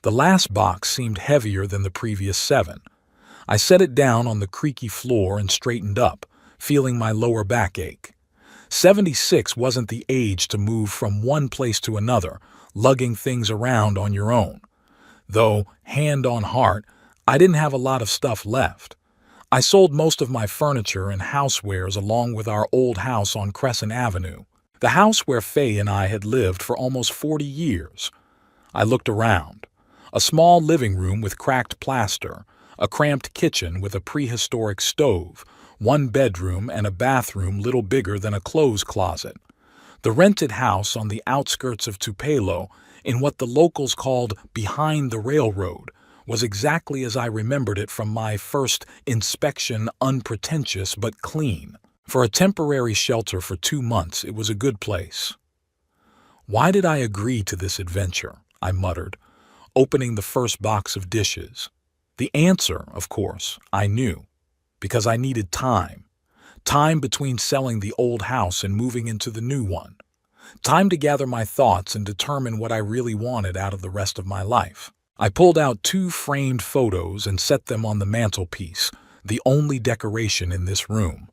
The last box seemed heavier than the previous 7. I set it down on the creaky floor and straightened up, feeling my lower back ache. 76 wasn't the age to move from one place to another, lugging things around on your own. Though, hand on heart, I didn't have a lot of stuff left. I sold most of my furniture and housewares along with our old house on Crescent Avenue, the house where Faye and I had lived for almost 40 years. I looked around. A small living room with cracked plaster, a cramped kitchen with a prehistoric stove, one bedroom and a bathroom little bigger than a clothes closet. The rented house on the outskirts of Tupelo, in what the locals called behind the railroad, was exactly as I remembered it from my first inspection, unpretentious but clean. For a temporary shelter for 2 months, it was a good place. Why did I agree to this adventure? I muttered, opening the first box of dishes. The answer, of course, I knew. Because I needed time. Time between selling the old house and moving into the new one. Time to gather my thoughts and determine what I really wanted out of the rest of my life. I pulled out 2 framed photos and set them on the mantelpiece, the only decoration in this room.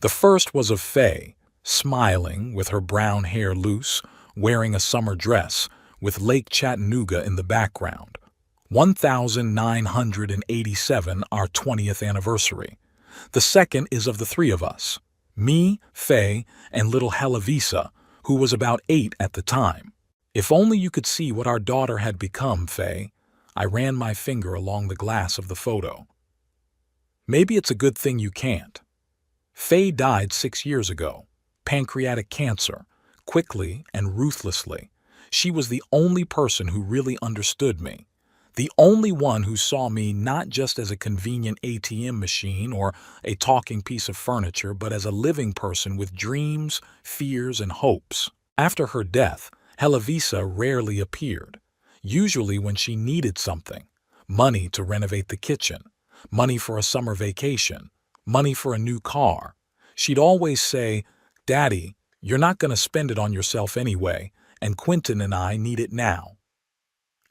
The first was of Faye, smiling, with her brown hair loose, wearing a summer dress, with Lake Chattanooga in the background. 1987, our 20th anniversary. The second is of the 3 of us, me, Faye, and little Helavisa, who was about 8 at the time. If only you could see what our daughter had become, Faye. I ran my finger along the glass of the photo. Maybe it's a good thing you can't. Faye died 6 years ago. Pancreatic cancer. Quickly and ruthlessly. She was the only person who really understood me. The only one who saw me not just as a convenient ATM machine or a talking piece of furniture, but as a living person with dreams, fears, and hopes. After her death, Helavisa rarely appeared, usually when she needed something. Money to renovate the kitchen, money for a summer vacation, money for a new car. She'd always say, "Daddy, you're not going to spend it on yourself anyway, and Quentin and I need it now."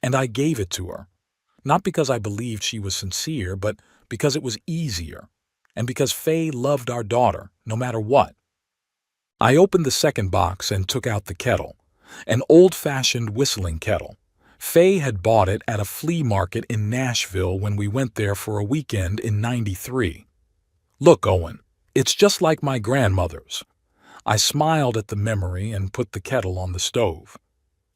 And I gave it to her. Not because I believed she was sincere, but because it was easier, and because Faye loved our daughter, no matter what. I opened the second box and took out the kettle, an old-fashioned whistling kettle. Faye had bought it at a flea market in Nashville when we went there for a weekend in '93. "Look, Owen, it's just like my grandmother's." I smiled at the memory and put the kettle on the stove.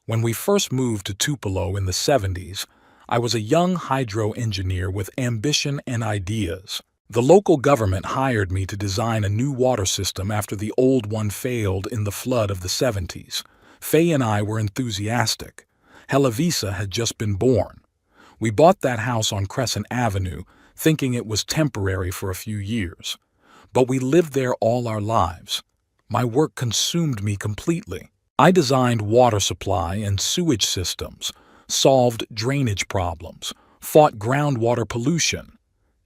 When we first moved to Tupelo in the '70s, I was a young hydro engineer with ambition and ideas. The local government hired me to design a new water system after the old one failed in the flood of the '70s. Faye and I were enthusiastic. Helavisa had just been born. We bought that house on Crescent Avenue, thinking it was temporary for a few years. But we lived there all our lives. My work consumed me completely. I designed water supply and sewage systems, solved drainage problems, fought groundwater pollution.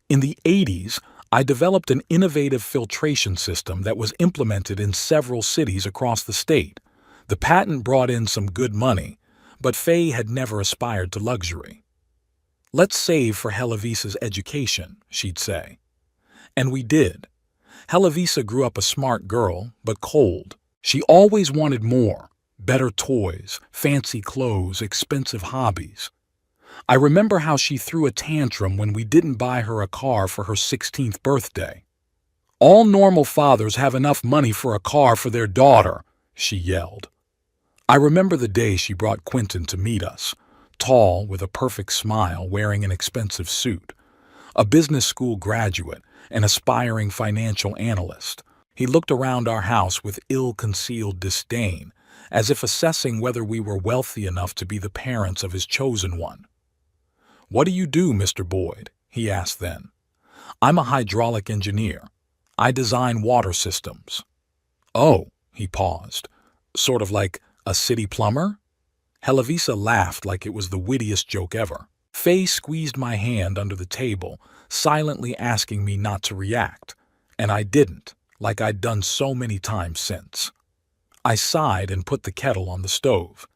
In the '80s, I developed an innovative filtration system that was implemented in several cities across the state. The patent brought in some good money, but Faye had never aspired to luxury. "Let's save for Helavisa's education," she'd say. And we did. Helavisa grew up a smart girl, but cold. She always wanted more. Better toys, fancy clothes, expensive hobbies. I remember how she threw a tantrum when we didn't buy her a car for her 16th birthday. "All normal fathers have enough money for a car for their daughter," she yelled. I remember the day she brought Quentin to meet us, tall, with a perfect smile, wearing an expensive suit. A business school graduate, an aspiring financial analyst. He looked around our house with ill-concealed disdain, as if assessing whether we were wealthy enough to be the parents of his chosen one. "What do you do, Mr. Boyd?" he asked then. "I'm a hydraulic engineer. I design water systems." "Oh," he paused, "sort of like a city plumber?" Helavisa laughed like it was the wittiest joke ever. Faye squeezed my hand under the table, silently asking me not to react, and I didn't, like I'd done so many times since. I sighed and put the kettle on the stove.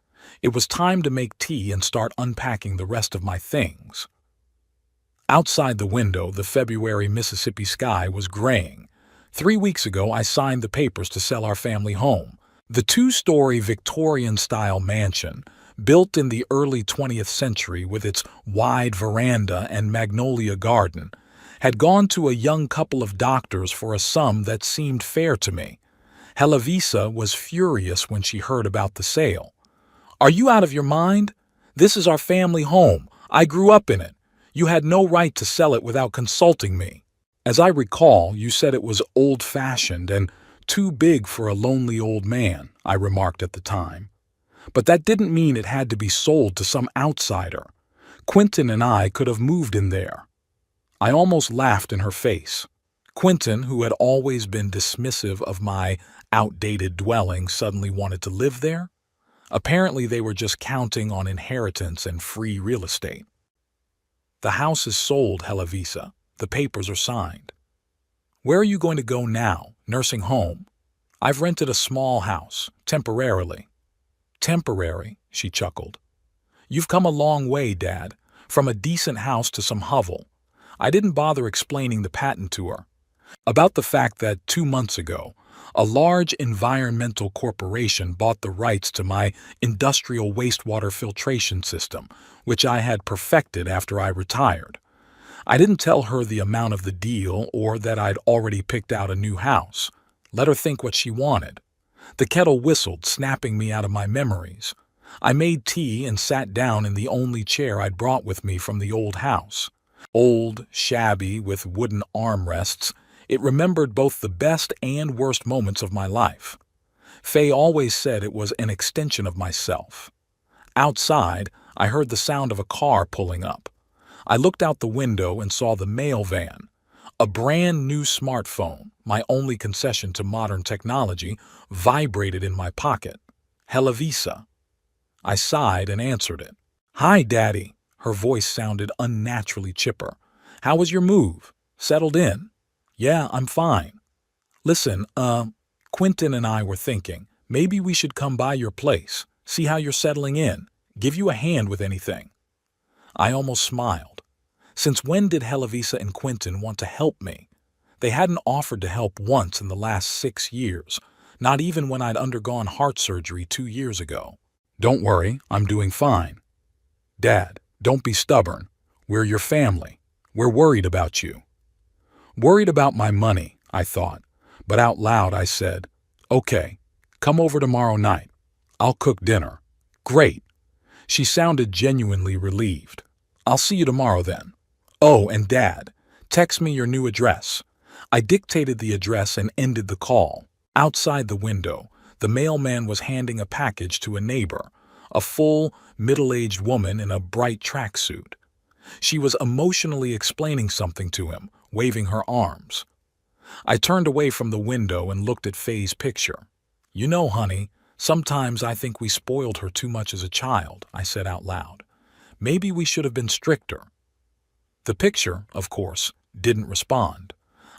It was time to make tea and start unpacking the rest of my things. Outside the window, the February Mississippi sky was graying. 3 weeks ago, I signed the papers to sell our family home. The two-story Victorian-style mansion, built in the early 20th century with its wide veranda and magnolia garden, had gone to a young couple of doctors for a sum that seemed fair to me. Helavisa was furious when she heard about the sale. "Are you out of your mind? This is our family home. I grew up in it. You had no right to sell it without consulting me. As I recall, you said it was old-fashioned and too big for a lonely old man," I remarked at the time. "But that didn't mean it had to be sold to some outsider. Quentin and I could have moved in there." I almost laughed in her face. Quentin, who had always been dismissive of my outdated dwelling, suddenly wanted to live there? Apparently they were just counting on inheritance and free real estate. "The house is sold, Helavisa. The papers are signed." "Where are you going to go now? Nursing home?" "I've rented a small house, temporarily." "Temporary," she chuckled. "You've come a long way, Dad, from a decent house to some hovel." I didn't bother explaining the patent to her. About the fact that 2 months ago, a large environmental corporation bought the rights to my industrial wastewater filtration system, which I had perfected after I retired. I didn't tell her the amount of the deal or that I'd already picked out a new house. Let her think what she wanted. The kettle whistled, snapping me out of my memories. I made tea and sat down in the only chair I'd brought with me from the old house. Old, shabby, with wooden armrests, it remembered both the best and worst moments of my life. Faye always said it was an extension of myself. Outside, I heard the sound of a car pulling up. I looked out the window and saw the mail van. A brand new smartphone, my only concession to modern technology, vibrated in my pocket. Helavisa. I sighed and answered it. "Hi, Daddy." Her voice sounded unnaturally chipper. "How was your move? Settled in?" "Yeah, I'm fine." "Listen, Quentin and I were thinking, maybe we should come by your place, see how you're settling in, give you a hand with anything." I almost smiled. Since when did Helavisa and Quentin want to help me? They hadn't offered to help once in the last 6 years, not even when I'd undergone heart surgery 2 years ago. "Don't worry, I'm doing fine." "Dad, don't be stubborn. We're your family. We're worried about you." Worried about my money, I thought, but out loud I said, "Okay, come over tomorrow night. I'll cook dinner." "Great." She sounded genuinely relieved. "I'll see you tomorrow then. Oh, and Dad, text me your new address." I dictated the address and ended the call. Outside the window, the mailman was handing a package to a neighbor, a full, middle-aged woman in a bright tracksuit. She was emotionally explaining something to him, waving her arms. I turned away from the window and looked at Faye's picture. "You know, honey, sometimes I think we spoiled her too much as a child," I said out loud. "Maybe we should have been stricter." The picture, of course, didn't respond.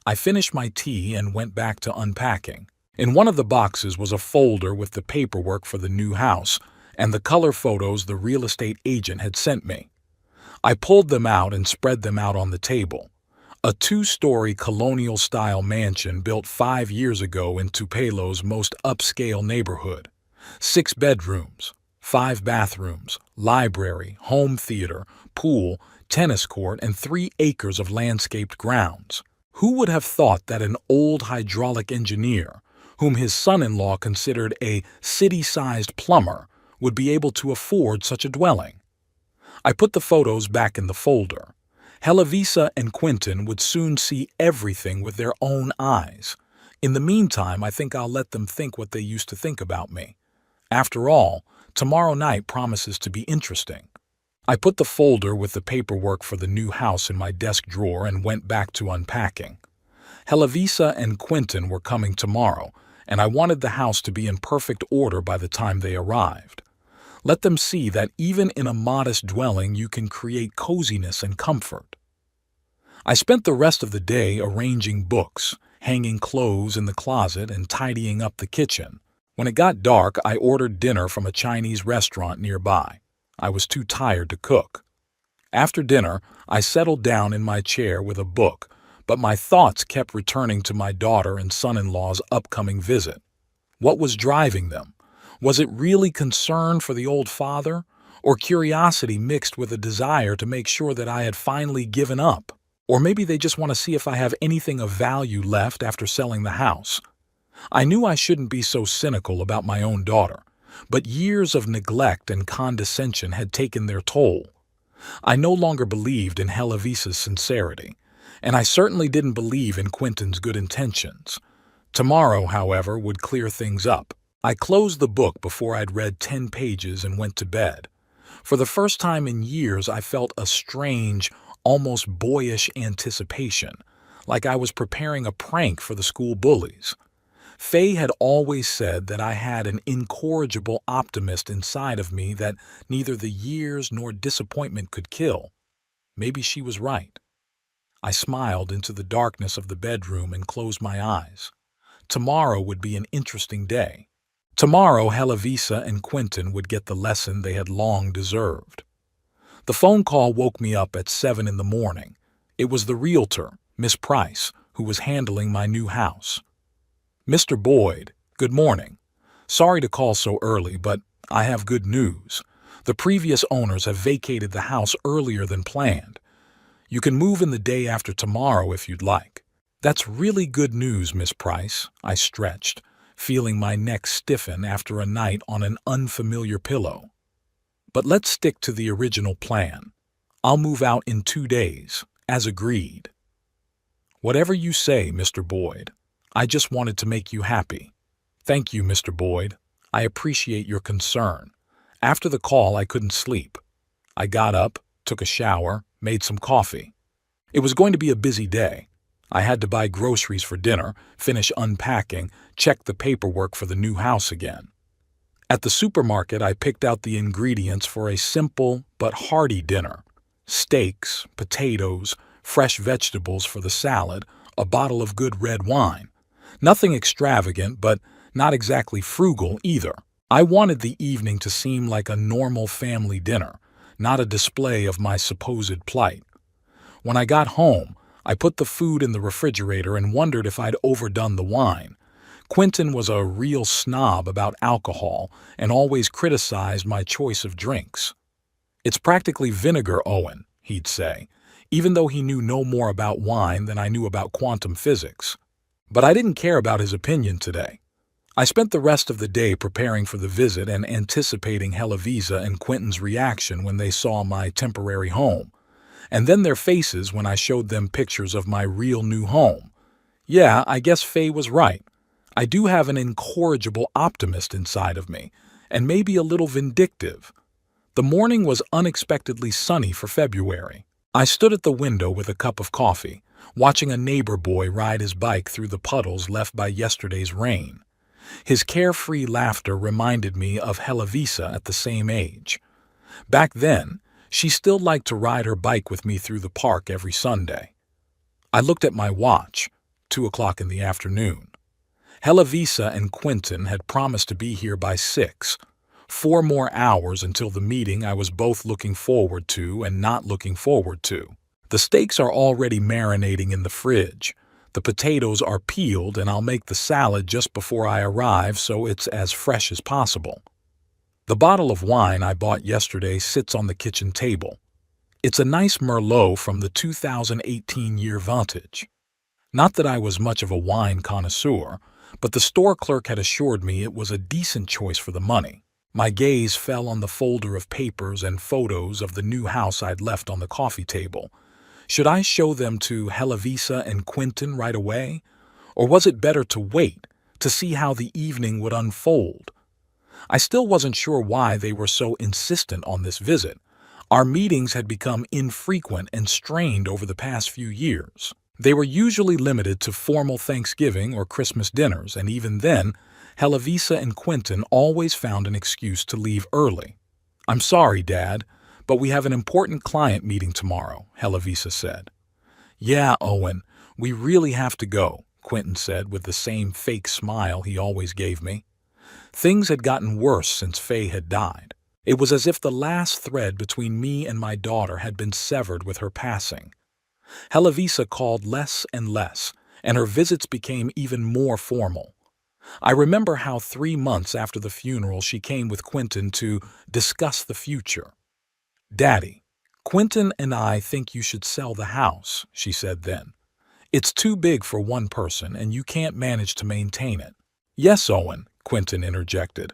I finished my tea and went back to unpacking. In one of the boxes was a folder with the paperwork for the new house and the color photos the real estate agent had sent me. I pulled them out and spread them out on the table. A 2-story colonial-style mansion built 5 years ago in Tupelo's most upscale neighborhood. 6 bedrooms, 5 bathrooms, library, home theater, pool, tennis court, and 3 acres of landscaped grounds. Who would have thought that an old hydraulic engineer, whom his son-in-law considered a city-sized plumber, would be able to afford such a dwelling? I put the photos back in the folder. Helavisa and Quentin would soon see everything with their own eyes. In the meantime, I think I'll let them think what they used to think about me. After all, tomorrow night promises to be interesting. I put the folder with the paperwork for the new house in my desk drawer and went back to unpacking. Helavisa and Quentin were coming tomorrow, and I wanted the house to be in perfect order by the time they arrived. Let them see that even in a modest dwelling you can create coziness and comfort. I spent the rest of the day arranging books, hanging clothes in the closet, and tidying up the kitchen. When it got dark, I ordered dinner from a Chinese restaurant nearby. I was too tired to cook. After dinner, I settled down in my chair with a book, but my thoughts kept returning to my daughter and son-in-law's upcoming visit. What was driving them? Was it really concern for the old father, or curiosity mixed with a desire to make sure that I had finally given up? Or maybe they just want to see if I have anything of value left after selling the house. I knew I shouldn't be so cynical about my own daughter, but years of neglect and condescension had taken their toll. I no longer believed in Helavisa's sincerity, and I certainly didn't believe in Quentin's good intentions. Tomorrow, however, would clear things up. I closed the book before I'd read 10 pages and went to bed. For the first time in years, I felt a strange, almost boyish anticipation, like I was preparing a prank for the school bullies. Faye had always said that I had an incorrigible optimist inside of me that neither the years nor disappointment could kill. Maybe she was right. I smiled into the darkness of the bedroom and closed my eyes. Tomorrow would be an interesting day. Tomorrow, Helavisa and Quentin would get the lesson they had long deserved. The phone call woke me up at 7 in the morning. It was the realtor, Miss Price, who was handling my new house. "Mr. Boyd, good morning. Sorry to call so early, but I have good news. The previous owners have vacated the house earlier than planned. You can move in the day after tomorrow if you'd like." "That's really good news, Miss Price," I stretched, feeling my neck stiffen after a night on an unfamiliar pillow. "But let's stick to the original plan. I'll move out in 2 days, as agreed." "Whatever you say, Mr. Boyd. I just wanted to make you happy." "Thank you, Mr. Boyd. I appreciate your concern." After the call, I couldn't sleep. I got up, took a shower, made some coffee. It was going to be a busy day. I had to buy groceries for dinner, finish unpacking, check the paperwork for the new house again. At the supermarket, I picked out the ingredients for a simple but hearty dinner: steaks, potatoes, fresh vegetables for the salad, a bottle of good red wine. Nothing extravagant, but not exactly frugal either. I wanted the evening to seem like a normal family dinner, not a display of my supposed plight. When I got home, I put the food in the refrigerator and wondered if I'd overdone the wine. Quentin was a real snob about alcohol and always criticized my choice of drinks. "It's practically vinegar, Owen," he'd say, even though he knew no more about wine than I knew about quantum physics. But I didn't care about his opinion today. I spent the rest of the day preparing for the visit and anticipating Helavisa and Quentin's reaction when they saw my temporary home, and then their faces when I showed them pictures of my real new home. Yeah, I guess Faye was right. I do have an incorrigible optimist inside of me, and maybe a little vindictive. The morning was unexpectedly sunny for February. I stood at the window with a cup of coffee, watching a neighbor boy ride his bike through the puddles left by yesterday's rain. His carefree laughter reminded me of Helavisa at the same age. Back then, she still liked to ride her bike with me through the park every Sunday. I looked at my watch, 2 o'clock in the afternoon. Helavisa and Quentin had promised to be here by 6. 4 more hours until the meeting I was both looking forward to and not looking forward to. The steaks are already marinating in the fridge. The potatoes are peeled, and I'll make the salad just before I arrive so it's as fresh as possible. The bottle of wine I bought yesterday sits on the kitchen table. It's a nice Merlot from the 2018 year vintage. Not that I was much of a wine connoisseur, but the store clerk had assured me it was a decent choice for the money. My gaze fell on the folder of papers and photos of the new house I'd left on the coffee table. Should I show them to Helavisa and Quentin right away? Or was it better to wait, to see how the evening would unfold? I still wasn't sure why they were so insistent on this visit. Our meetings had become infrequent and strained over the past few years. They were usually limited to formal Thanksgiving or Christmas dinners, and even then, Helavisa and Quentin always found an excuse to leave early. "I'm sorry, Dad, but we have an important client meeting tomorrow," Helavisa said. "Yeah, Owen, we really have to go," Quentin said with the same fake smile he always gave me. Things had gotten worse since Faye had died. It was as if the last thread between me and my daughter had been severed with her passing. Helavisa called less and less, and her visits became even more formal. I remember how 3 months after the funeral she came with Quentin to discuss the future. "Daddy, Quentin and I think you should sell the house," she said then. "It's too big for one person and you can't manage to maintain it." "Yes, Owen," Quentin interjected.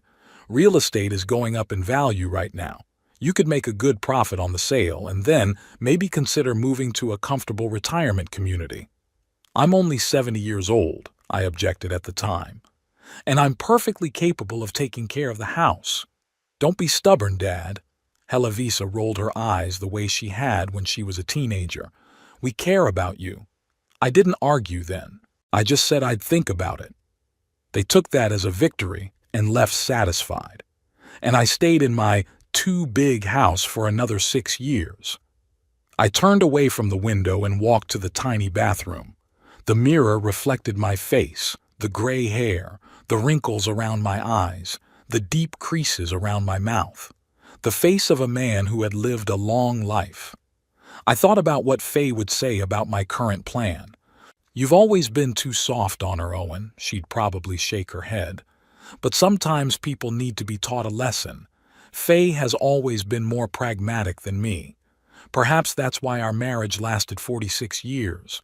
"Real estate is going up in value right now. You could make a good profit on the sale and then maybe consider moving to a comfortable retirement community." "I'm only 70 years old," I objected at the time. "And I'm perfectly capable of taking care of the house." "Don't be stubborn, Dad." Helavisa rolled her eyes the way she had when she was a teenager. "We care about you." I didn't argue then. I just said I'd think about it. They took that as a victory and left satisfied. And I stayed in my too-big house for another 6 years. I turned away from the window and walked to the tiny bathroom. The mirror reflected my face, the gray hair, the wrinkles around my eyes, the deep creases around my mouth. The face of a man who had lived a long life. I thought about what Faye would say about my current plan. "You've always been too soft on her, Owen," she'd probably shake her head. "But sometimes people need to be taught a lesson. Faye has always been more pragmatic than me. Perhaps that's why our marriage lasted 46 years.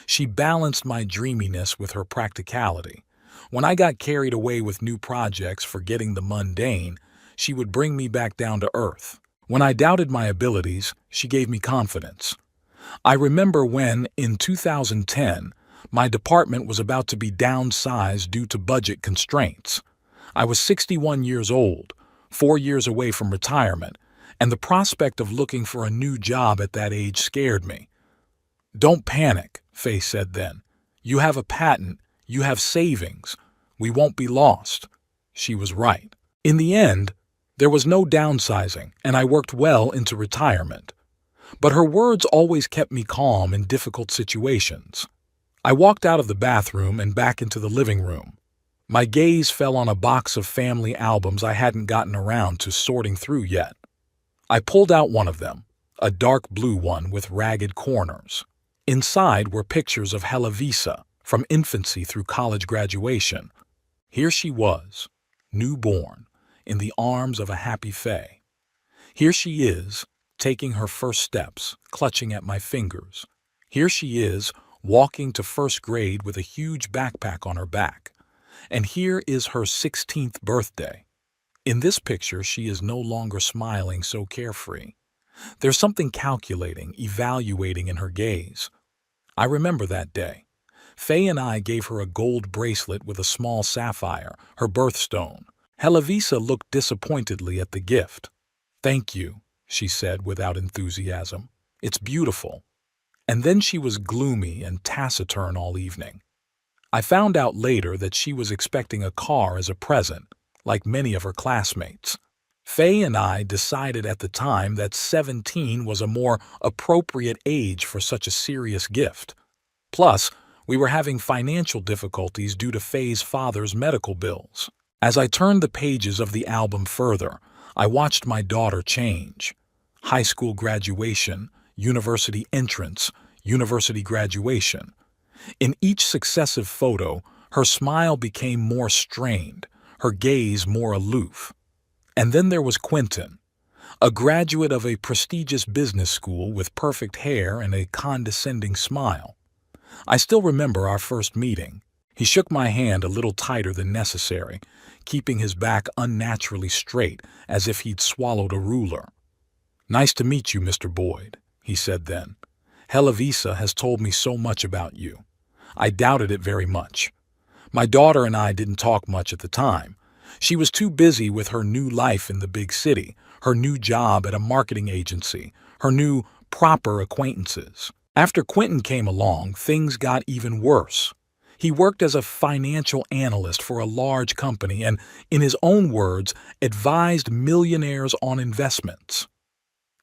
She balanced my dreaminess with her practicality. When I got carried away with new projects, forgetting the mundane, she would bring me back down to earth. When I doubted my abilities, she gave me confidence. I remember when, in 2010, my department was about to be downsized due to budget constraints. I was 61 years old, 4 years away from retirement, and the prospect of looking for a new job at that age scared me. "Don't panic," Faye said then. "You have a patent, you have savings. We won't be lost." She was right. In the end, there was no downsizing, and I worked well into retirement. But her words always kept me calm in difficult situations. I walked out of the bathroom and back into the living room. My gaze fell on a box of family albums I hadn't gotten around to sorting through yet. I pulled out one of them, a dark blue one with ragged corners. Inside were pictures of Helavisa, from infancy through college graduation. Here she was, newborn, in the arms of a happy Faye. Here she is, taking her first steps, clutching at my fingers. Here she is, walking to first grade with a huge backpack on her back. And here is her 16th birthday. In this picture, she is no longer smiling so carefree. There's something calculating, evaluating in her gaze. I remember that day. Faye and I gave her a gold bracelet with a small sapphire, her birthstone. Helavisa looked disappointedly at the gift. "Thank you," she said without enthusiasm. "It's beautiful." And then she was gloomy and taciturn all evening. I found out later that she was expecting a car as a present, like many of her classmates. Faye and I decided at the time that 17 was a more appropriate age for such a serious gift. Plus, we were having financial difficulties due to Faye's father's medical bills. As I turned the pages of the album further, I watched my daughter change. High school graduation, university entrance, university graduation. In each successive photo, her smile became more strained, her gaze more aloof. And then there was Quentin, a graduate of a prestigious business school with perfect hair and a condescending smile. I still remember our first meeting. He shook my hand a little tighter than necessary, keeping his back unnaturally straight as if he'd swallowed a ruler. "Nice to meet you, Mr. Boyd," he said then. "Helavisa has told me so much about you." I doubted it very much. My daughter and I didn't talk much at the time. She was too busy with her new life in the big city, her new job at a marketing agency, her new proper acquaintances. After Quentin came along, things got even worse. He worked as a financial analyst for a large company and, in his own words, advised millionaires on investments.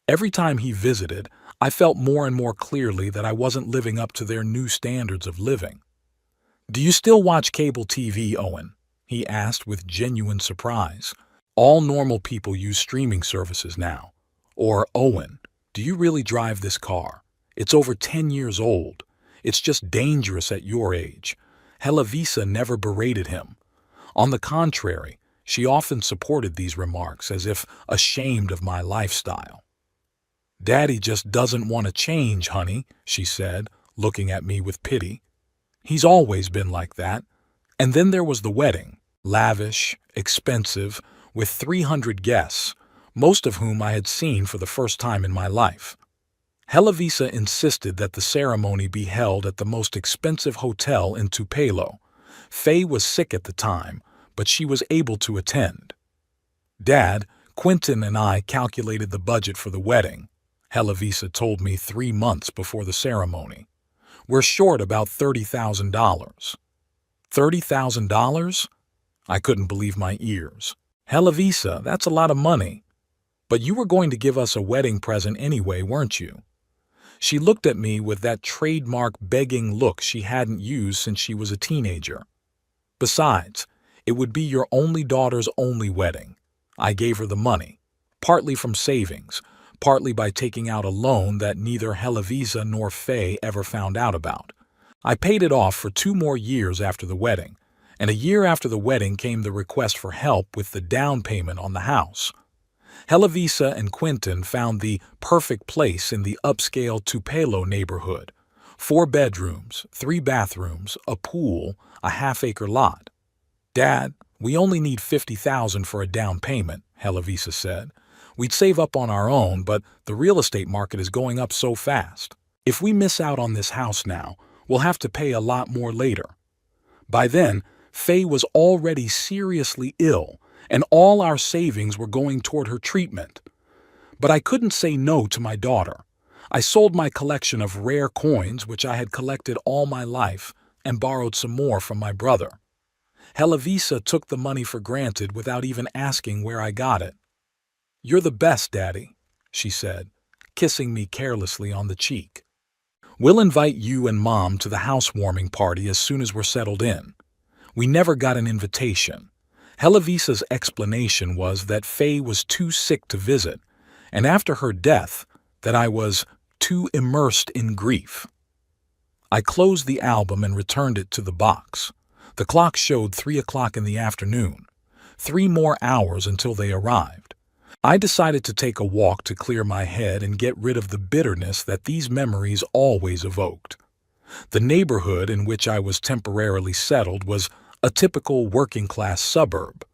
Every time he visited, I felt more and more clearly that I wasn't living up to their new standards of living. "Do you still watch cable TV, Owen?" he asked with genuine surprise. All normal people use streaming services now. Or, Owen, do you really drive this car? It's over 10 years old. It's just dangerous at your age. Helavisa never berated him. On the contrary, she often supported these remarks as if ashamed of my lifestyle. Daddy just doesn't want to change, honey, she said, looking at me with pity. He's always been like that. And then there was the wedding, lavish, expensive, with 300 guests, most of whom I had seen for the first time in my life. Helavisa insisted that the ceremony be held at the most expensive hotel in Tupelo. Faye was sick at the time, but she was able to attend. Dad, Quentin and I calculated the budget for the wedding. Helavisa told me 3 months before the ceremony. We're short about $30,000. $30,000? I couldn't believe my ears. Helavisa, that's a lot of money. But you were going to give us a wedding present anyway, weren't you? She looked at me with that trademark begging look she hadn't used since she was a teenager. Besides, it would be your only daughter's only wedding. I gave her the money, partly from savings, partly by taking out a loan that neither Helavisa nor Faye ever found out about. I paid it off for 2 more years after the wedding, and a year after the wedding came the request for help with the down payment on the house. Helavisa and Quentin found the perfect place in the upscale Tupelo neighborhood. 4 bedrooms, 3 bathrooms, a pool, a half-acre lot. Dad, we only need $50,000 for a down payment, Helavisa said. We'd save up on our own, but the real estate market is going up so fast. If we miss out on this house now, we'll have to pay a lot more later. By then, Faye was already seriously ill, and all our savings were going toward her treatment. But I couldn't say no to my daughter. I sold my collection of rare coins, which I had collected all my life, and borrowed some more from my brother. Helavisa took the money for granted without even asking where I got it. "You're the best, Daddy," she said, kissing me carelessly on the cheek. "We'll invite you and Mom to the housewarming party as soon as we're settled in." We never got an invitation. Helavisa's explanation was that Faye was too sick to visit, and after her death, that I was too immersed in grief. I closed the album and returned it to the box. The clock showed 3 o'clock in the afternoon. 3 more hours until they arrived. I decided to take a walk to clear my head and get rid of the bitterness that these memories always evoked. The neighborhood in which I was temporarily settled was a typical working-class suburb.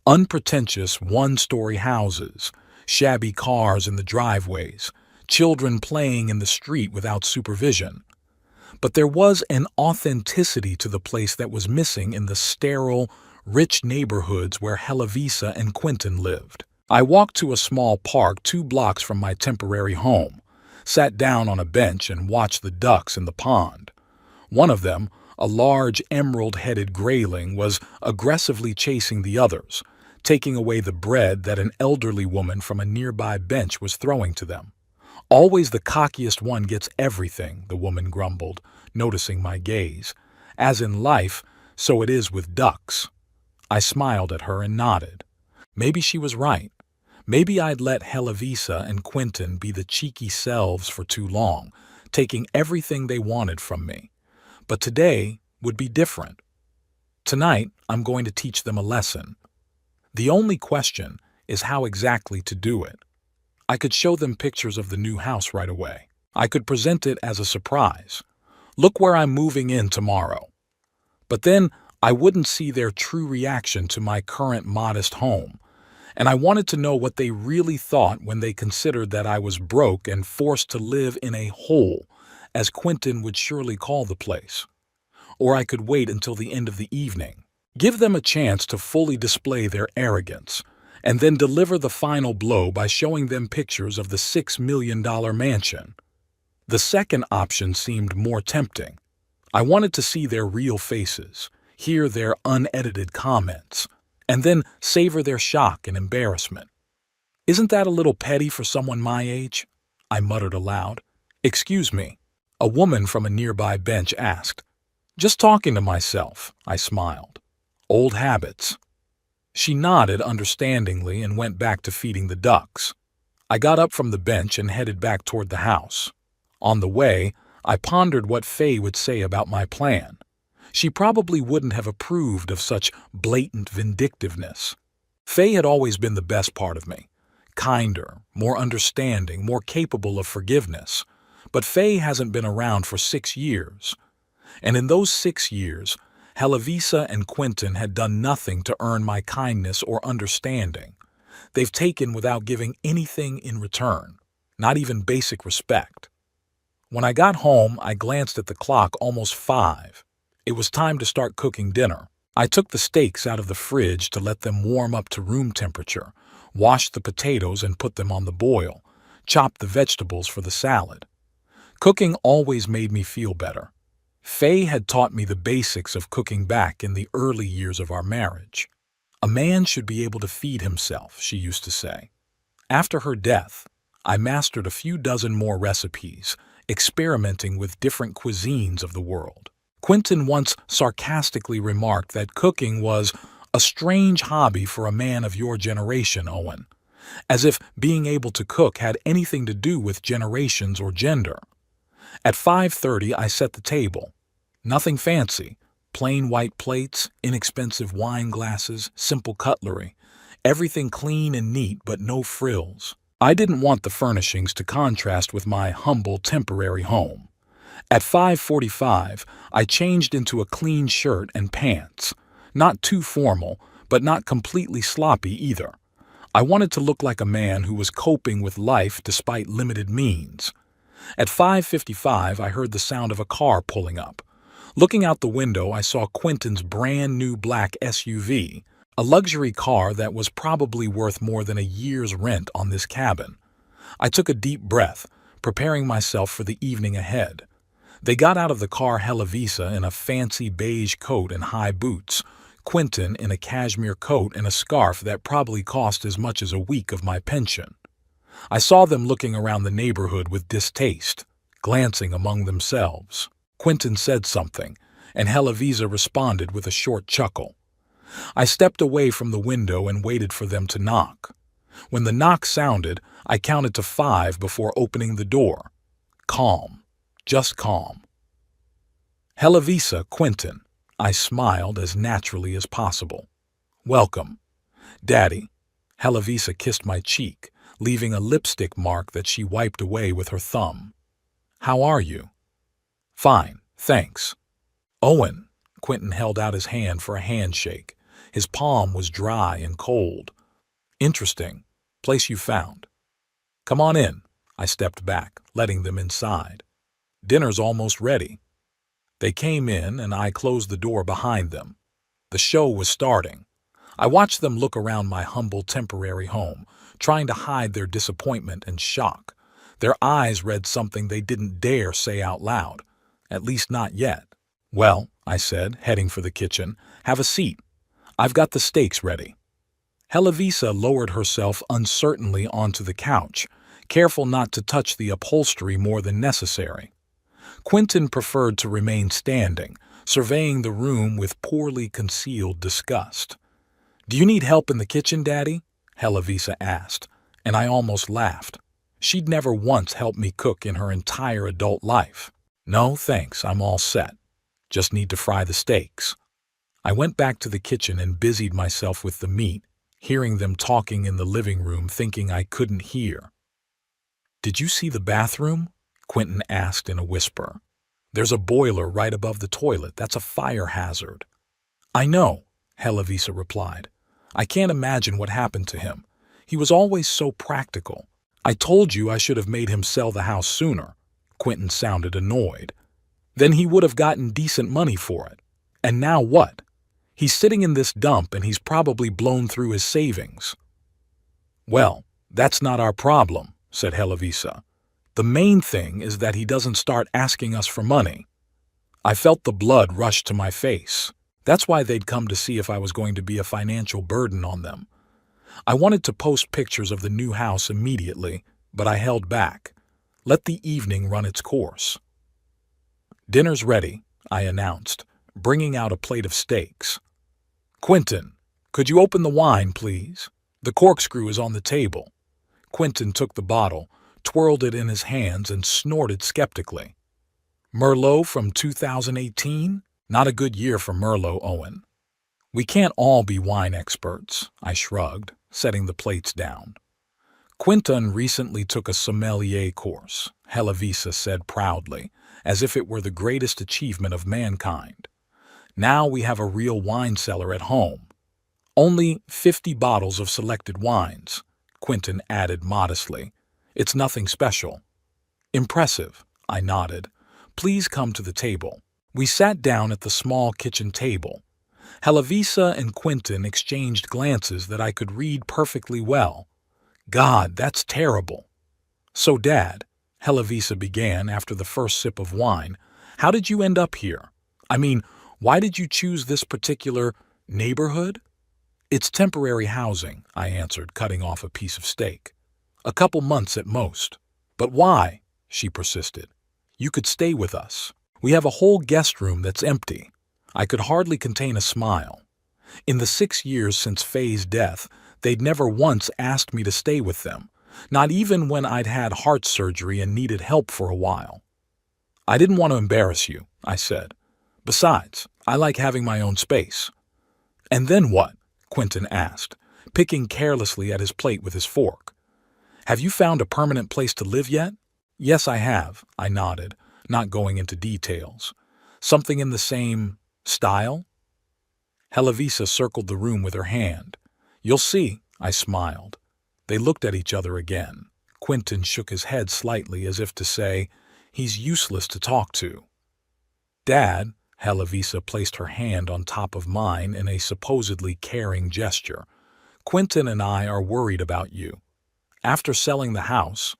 Unpretentious 1-story houses, shabby cars in the driveways, children playing in the street without supervision. But there was an authenticity to the place that was missing in the sterile, rich neighborhoods where Helavisa and Quentin lived. I walked to a small park 2 blocks from my temporary home, sat down on a bench and watched the ducks in the pond. One of them, a large emerald-headed grayling, was aggressively chasing the others, taking away the bread that an elderly woman from a nearby bench was throwing to them. "Always the cockiest one gets everything," the woman grumbled, noticing my gaze. "As in life, so it is with ducks." I smiled at her and nodded. Maybe she was right. Maybe I'd let Helavisa and Quentin be the cheeky selves for too long, taking everything they wanted from me. But today would be different. Tonight, I'm going to teach them a lesson. The only question is how exactly to do it. I could show them pictures of the new house right away. I could present it as a surprise. Look where I'm moving in tomorrow. But then I wouldn't see their true reaction to my current modest home, and I wanted to know what they really thought when they considered that I was broke and forced to live in a hole, as Quentin would surely call the place. Or I could wait until the end of the evening, give them a chance to fully display their arrogance, and then deliver the final blow by showing them pictures of the $6 million mansion. The second option seemed more tempting. I wanted to see their real faces, hear their unedited comments, and then savor their shock and embarrassment. "Isn't that a little petty for someone my age?" I muttered aloud. "Excuse me," a woman from a nearby bench asked. "Just talking to myself," I smiled. Old habits. She nodded understandingly and went back to feeding the ducks. I got up from the bench and headed back toward the house. On the way, I pondered what Faye would say about my plan. She probably wouldn't have approved of such blatant vindictiveness. Faye had always been the best part of me. Kinder, more understanding, more capable of forgiveness. But Faye hasn't been around for 6 years. And in those 6 years, Helavisa and Quentin had done nothing to earn my kindness or understanding. They've taken without giving anything in return, not even basic respect. When I got home, I glanced at the clock, almost 5. It was time to start cooking dinner. I took the steaks out of the fridge to let them warm up to room temperature, washed the potatoes and put them on the boil, chopped the vegetables for the salad. Cooking always made me feel better. Faye had taught me the basics of cooking back in the early years of our marriage. A man should be able to feed himself, she used to say. After her death, I mastered a few dozen more recipes, experimenting with different cuisines of the world. Quentin once sarcastically remarked that cooking was a strange hobby for a man of your generation, Owen, as if being able to cook had anything to do with generations or gender. At 5:30, I set the table. Nothing fancy. Plain white plates, inexpensive wine glasses, simple cutlery. Everything clean and neat, but no frills. I didn't want the furnishings to contrast with my humble temporary home. At 5:45, I changed into a clean shirt and pants. Not too formal, but not completely sloppy either. I wanted to look like a man who was coping with life despite limited means. At 5:55, I heard the sound of a car pulling up. Looking out the window, I saw Quentin's brand new black SUV, a luxury car that was probably worth more than a year's rent on this cabin. I took a deep breath, preparing myself for the evening ahead. They got out of the car, Helavisa in a fancy beige coat and high boots, Quentin in a cashmere coat and a scarf that probably cost as much as a week of my pension. I saw them looking around the neighborhood with distaste, glancing among themselves. Quentin said something, and Helavisa responded with a short chuckle. I stepped away from the window and waited for them to knock. When the knock sounded, I counted to 5 before opening the door. Calm. Just calm. Helavisa, Quentin. I smiled as naturally as possible. Welcome. Daddy. Helavisa kissed my cheek, leaving a lipstick mark that she wiped away with her thumb. How are you? Fine, thanks. Owen. Quentin held out his hand for a handshake. His palm was dry and cold. Interesting. Place you found. Come on in. I stepped back, letting them inside. Dinner's almost ready. They came in, and I closed the door behind them. The show was starting. I watched them look around my humble temporary home, trying to hide their disappointment and shock. Their eyes read something they didn't dare say out loud, at least not yet. Well, I said, heading for the kitchen, have a seat. I've got the steaks ready. Helavisa lowered herself uncertainly onto the couch, careful not to touch the upholstery more than necessary. Quentin preferred to remain standing, surveying the room with poorly concealed disgust. Do you need help in the kitchen, Daddy? Helavisa asked, and I almost laughed. She'd never once helped me cook in her entire adult life. No, thanks, I'm all set. Just need to fry the steaks. I went back to the kitchen and busied myself with the meat, hearing them talking in the living room, thinking I couldn't hear. Did you see the bathroom? Quentin asked in a whisper. There's a boiler right above the toilet. That's a fire hazard. I know, Helavisa replied. I can't imagine what happened to him. He was always so practical. I told you I should have made him sell the house sooner. Quentin sounded annoyed. Then he would have gotten decent money for it. And now what? He's sitting in this dump and he's probably blown through his savings. Well, that's not our problem, said Helavisa. The main thing is that he doesn't start asking us for money. I felt the blood rush to my face. That's why they'd come to see if I was going to be a financial burden on them. I wanted to post pictures of the new house immediately, but I held back. Let the evening run its course. Dinner's ready, I announced, bringing out a plate of steaks. Quentin, could you open the wine, please? The corkscrew is on the table. Quentin took the bottle, twirled it in his hands, and snorted skeptically. Merlot from 2018? Not a good year for Merlot, Owen. We can't all be wine experts, I shrugged, setting the plates down. Quentin recently took a sommelier course, Helavisa said proudly, as if it were the greatest achievement of mankind. Now we have a real wine cellar at home. Only 50 bottles of selected wines, Quentin added modestly. It's nothing special. Impressive, I nodded. Please come to the table. We sat down at the small kitchen table. Helavisa and Quentin exchanged glances that I could read perfectly well. God, that's terrible. So, Dad, Helavisa began after the first sip of wine, how did you end up here? I mean, why did you choose this particular neighborhood? It's temporary housing, I answered, cutting off a piece of steak. A couple months at most. But why? She persisted. You could stay with us. We have a whole guest room that's empty. I could hardly contain a smile. In the 6 years since Faye's death, they'd never once asked me to stay with them, not even when I'd had heart surgery and needed help for a while. I didn't want to embarrass you, I said. Besides, I like having my own space. And then what? Quentin asked, picking carelessly at his plate with his fork. Have you found a permanent place to live yet? Yes, I have, I nodded, not going into details. Something in the same style? Helavisa circled the room with her hand. You'll see, I smiled. They looked at each other again. Quentin shook his head slightly as if to say, he's useless to talk to. Dad, Helavisa placed her hand on top of mine in a supposedly caring gesture. Quentin and I are worried about you. After selling the house,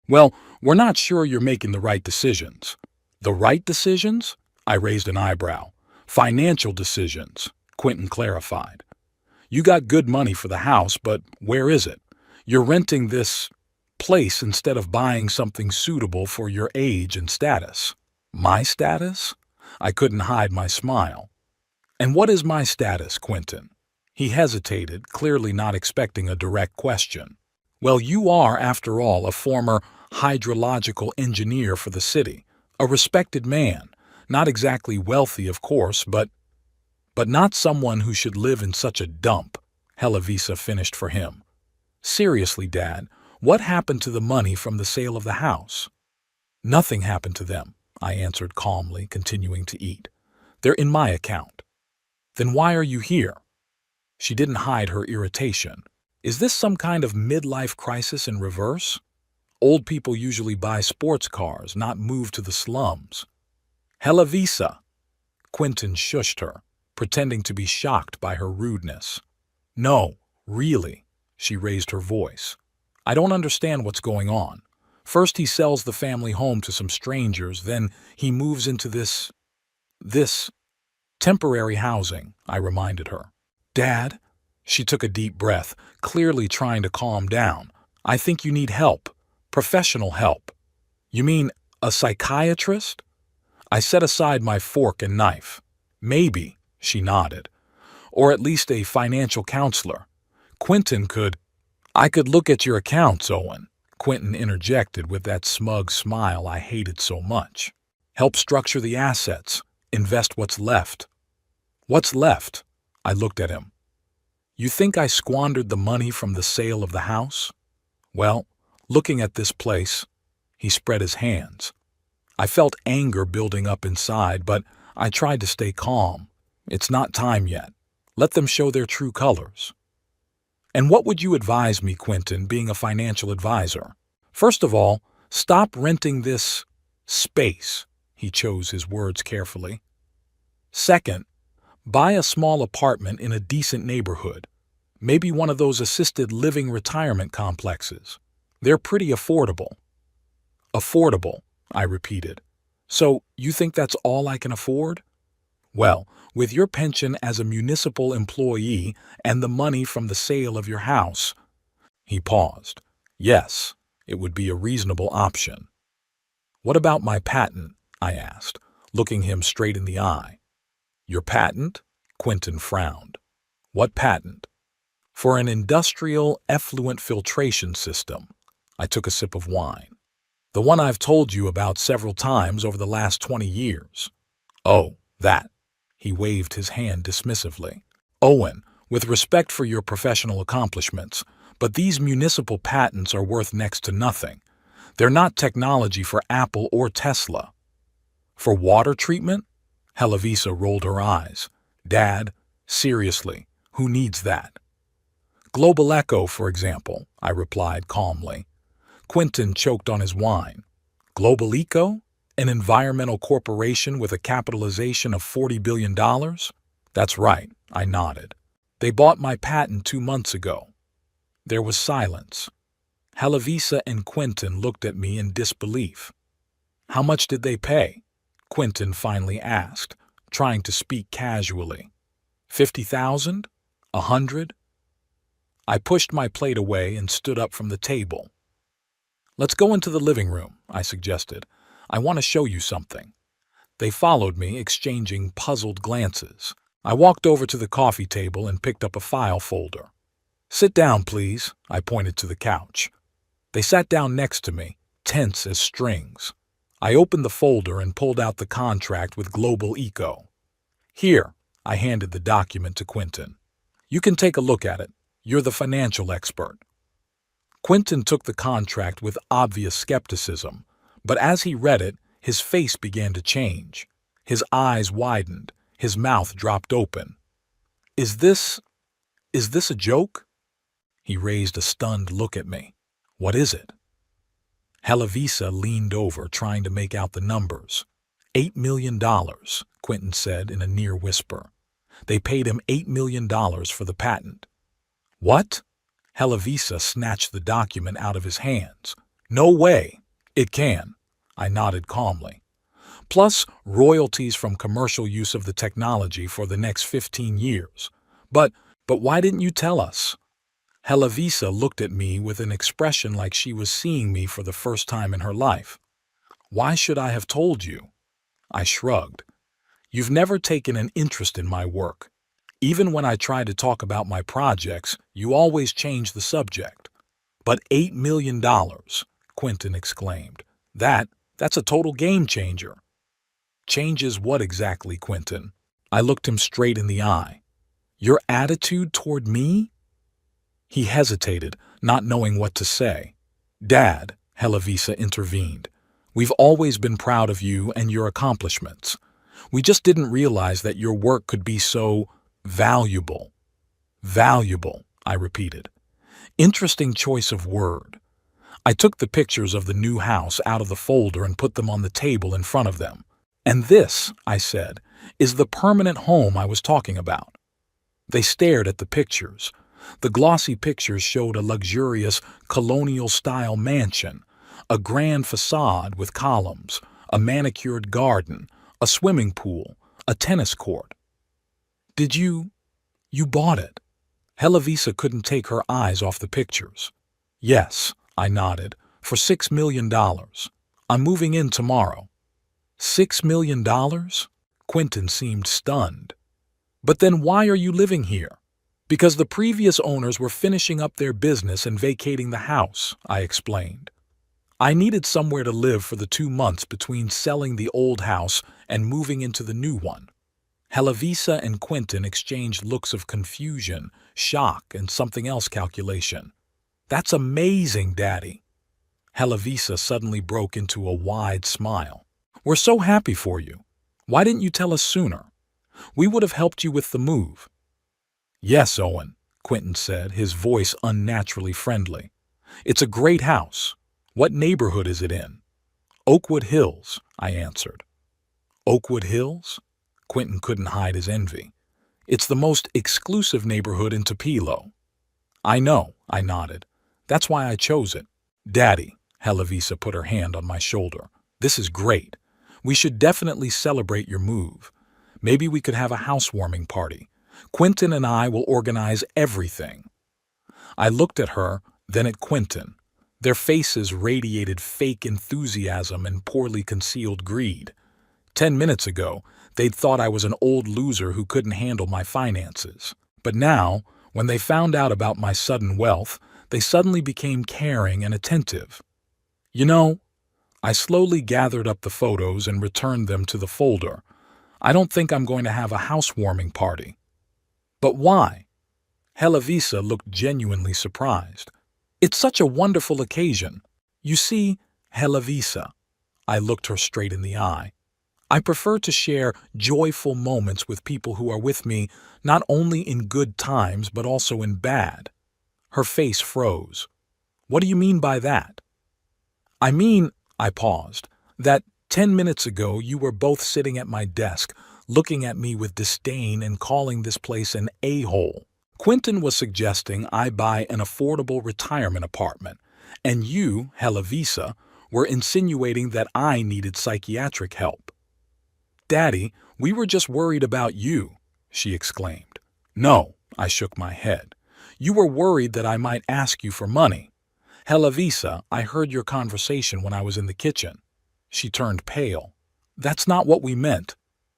well, we're not sure you're making the right decisions. The right decisions? I raised an eyebrow. Financial decisions, Quentin clarified. You got good money for the house, but where is it? You're renting this place instead of buying something suitable for your age and status. My status? I couldn't hide my smile. And what is my status, Quentin? He hesitated, clearly not expecting a direct question. Well, you are, after all, a former hydrological engineer for the city, a respected man, not exactly wealthy, of course, but not someone who should live in such a dump, Helavisa finished for him. Seriously, Dad, what happened to the money from the sale of the house? Nothing happened to them, I answered calmly, continuing to eat. They're in my account. Then why are you here? She didn't hide her irritation. Is this some kind of midlife crisis in reverse? Old people usually buy sports cars, not move to the slums. Helavisa! Quentin shushed her, pretending to be shocked by her rudeness. No, really, she raised her voice. I don't understand what's going on. First he sells the family home to some strangers, then he moves into this temporary housing, I reminded her. Dad? She took a deep breath, clearly trying to calm down. I think you need help. Professional help. You mean a psychiatrist? I set aside my fork and knife. Maybe, she nodded. Or at least a financial counselor. I could look at your accounts, Owen. Quentin interjected with that smug smile I hated so much. Help structure the assets. Invest what's left. What's left? I looked at him. You think I squandered the money from the sale of the house? Well, looking at this place, he spread his hands. I felt anger building up inside, but I tried to stay calm. It's not time yet. Let them show their true colors. And what would you advise me, Quentin, being a financial advisor? First of all, stop renting this space. He chose his words carefully. Second, buy a small apartment in a decent neighborhood. Maybe one of those assisted living retirement complexes. They're pretty affordable. Affordable, I repeated. So, you think that's all I can afford? Well, with your pension as a municipal employee and the money from the sale of your house. He paused. Yes, it would be a reasonable option. What about my patent? I asked, looking him straight in the eye. Your patent? Quentin frowned. What patent? For an industrial effluent filtration system. I took a sip of wine. The one I've told you about several times over the last 20 years. Oh, that. He waved his hand dismissively. Owen, with respect for your professional accomplishments, but these municipal patents are worth next to nothing. They're not technology for Apple or Tesla. For water treatment? Helavisa rolled her eyes. Dad, seriously, who needs that? Global Echo, for example, I replied calmly. Quentin choked on his wine. Global Eco? An environmental corporation with a capitalization of $40 billion? That's right, I nodded. They bought my patent 2 months ago. There was silence. Helavisa and Quentin looked at me in disbelief. How much did they pay? Quentin finally asked, trying to speak casually. 50,000? 100? I pushed my plate away and stood up from the table. Let's go into the living room, I suggested. I want to show you something. They followed me, exchanging puzzled glances. I walked over to the coffee table and picked up a file folder. Sit down, please, I pointed to the couch. They sat down next to me, tense as strings. I opened the folder and pulled out the contract with Global Eco. Here, I handed the document to Quentin. You can take a look at it. You're the financial expert. Quentin took the contract with obvious skepticism, but as he read it, his face began to change. His eyes widened, his mouth dropped open. Is this a joke? He raised a stunned look at me. What is it? Helavisa leaned over, trying to make out the numbers. $8 million, Quentin said in a near whisper. They paid him $8 million for the patent. What? Helavisa snatched the document out of his hands. No way. It can. I nodded calmly. Plus royalties from commercial use of the technology for the next 15 years. But why didn't you tell us? Helavisa looked at me with an expression like she was seeing me for the first time in her life. Why should I have told you? I shrugged. You've never taken an interest in my work. Even when I try to talk about my projects, you always change the subject. But $8 million, Quentin exclaimed. That's a total game changer. Changes what exactly, Quentin? I looked him straight in the eye. Your attitude toward me? He hesitated, not knowing what to say. Dad, Helavisa intervened. We've always been proud of you and your accomplishments. We just didn't realize that your work could be so valuable. Valuable, I repeated. Interesting choice of word. I took the pictures of the new house out of the folder and put them on the table in front of them. And this, I said, is the permanent home I was talking about. They stared at the pictures. The glossy pictures showed a luxurious colonial-style mansion, a grand facade with columns, a manicured garden, a swimming pool, a tennis court. You bought it? Helavisa couldn't take her eyes off the pictures. Yes, I nodded, for $6 million. I'm moving in tomorrow. $6 million? Quentin seemed stunned. But then why are you living here? Because the previous owners were finishing up their business and vacating the house, I explained. I needed somewhere to live for the 2 months between selling the old house and moving into the new one. Helavisa and Quentin exchanged looks of confusion, shock, and something else calculation. That's amazing, Daddy. Helavisa suddenly broke into a wide smile. We're so happy for you. Why didn't you tell us sooner? We would have helped you with the move. Yes, Owen, Quentin said, his voice unnaturally friendly. It's a great house. What neighborhood is it in? Oakwood Hills, I answered. Oakwood Hills? Quentin couldn't hide his envy. It's the most exclusive neighborhood in Tupelo. I know, I nodded. That's why I chose it. Daddy, Helavisa put her hand on my shoulder. This is great. We should definitely celebrate your move. Maybe we could have a housewarming party. Quentin and I will organize everything. I looked at her, then at Quentin. Their faces radiated fake enthusiasm and poorly concealed greed. 10 minutes ago, they'd thought I was an old loser who couldn't handle my finances. But now, when they found out about my sudden wealth, they suddenly became caring and attentive. You know, I slowly gathered up the photos and returned them to the folder. I don't think I'm going to have a housewarming party. But why? Helavisa looked genuinely surprised. It's such a wonderful occasion. You see, Helavisa, I looked her straight in the eye. I prefer to share joyful moments with people who are with me not only in good times but also in bad. Her face froze. What do you mean by that? I mean, I paused, that 10 minutes ago you were both sitting at my desk, looking at me with disdain and calling this place an a-hole. Quentin was suggesting I buy an affordable retirement apartment, and you, Helavisa, were insinuating that I needed psychiatric help. Daddy, we were just worried about you, she exclaimed. No, I shook my head. You were worried that I might ask you for money. Helavisa, I heard your conversation when I was in the kitchen. She turned pale. That's not what we meant.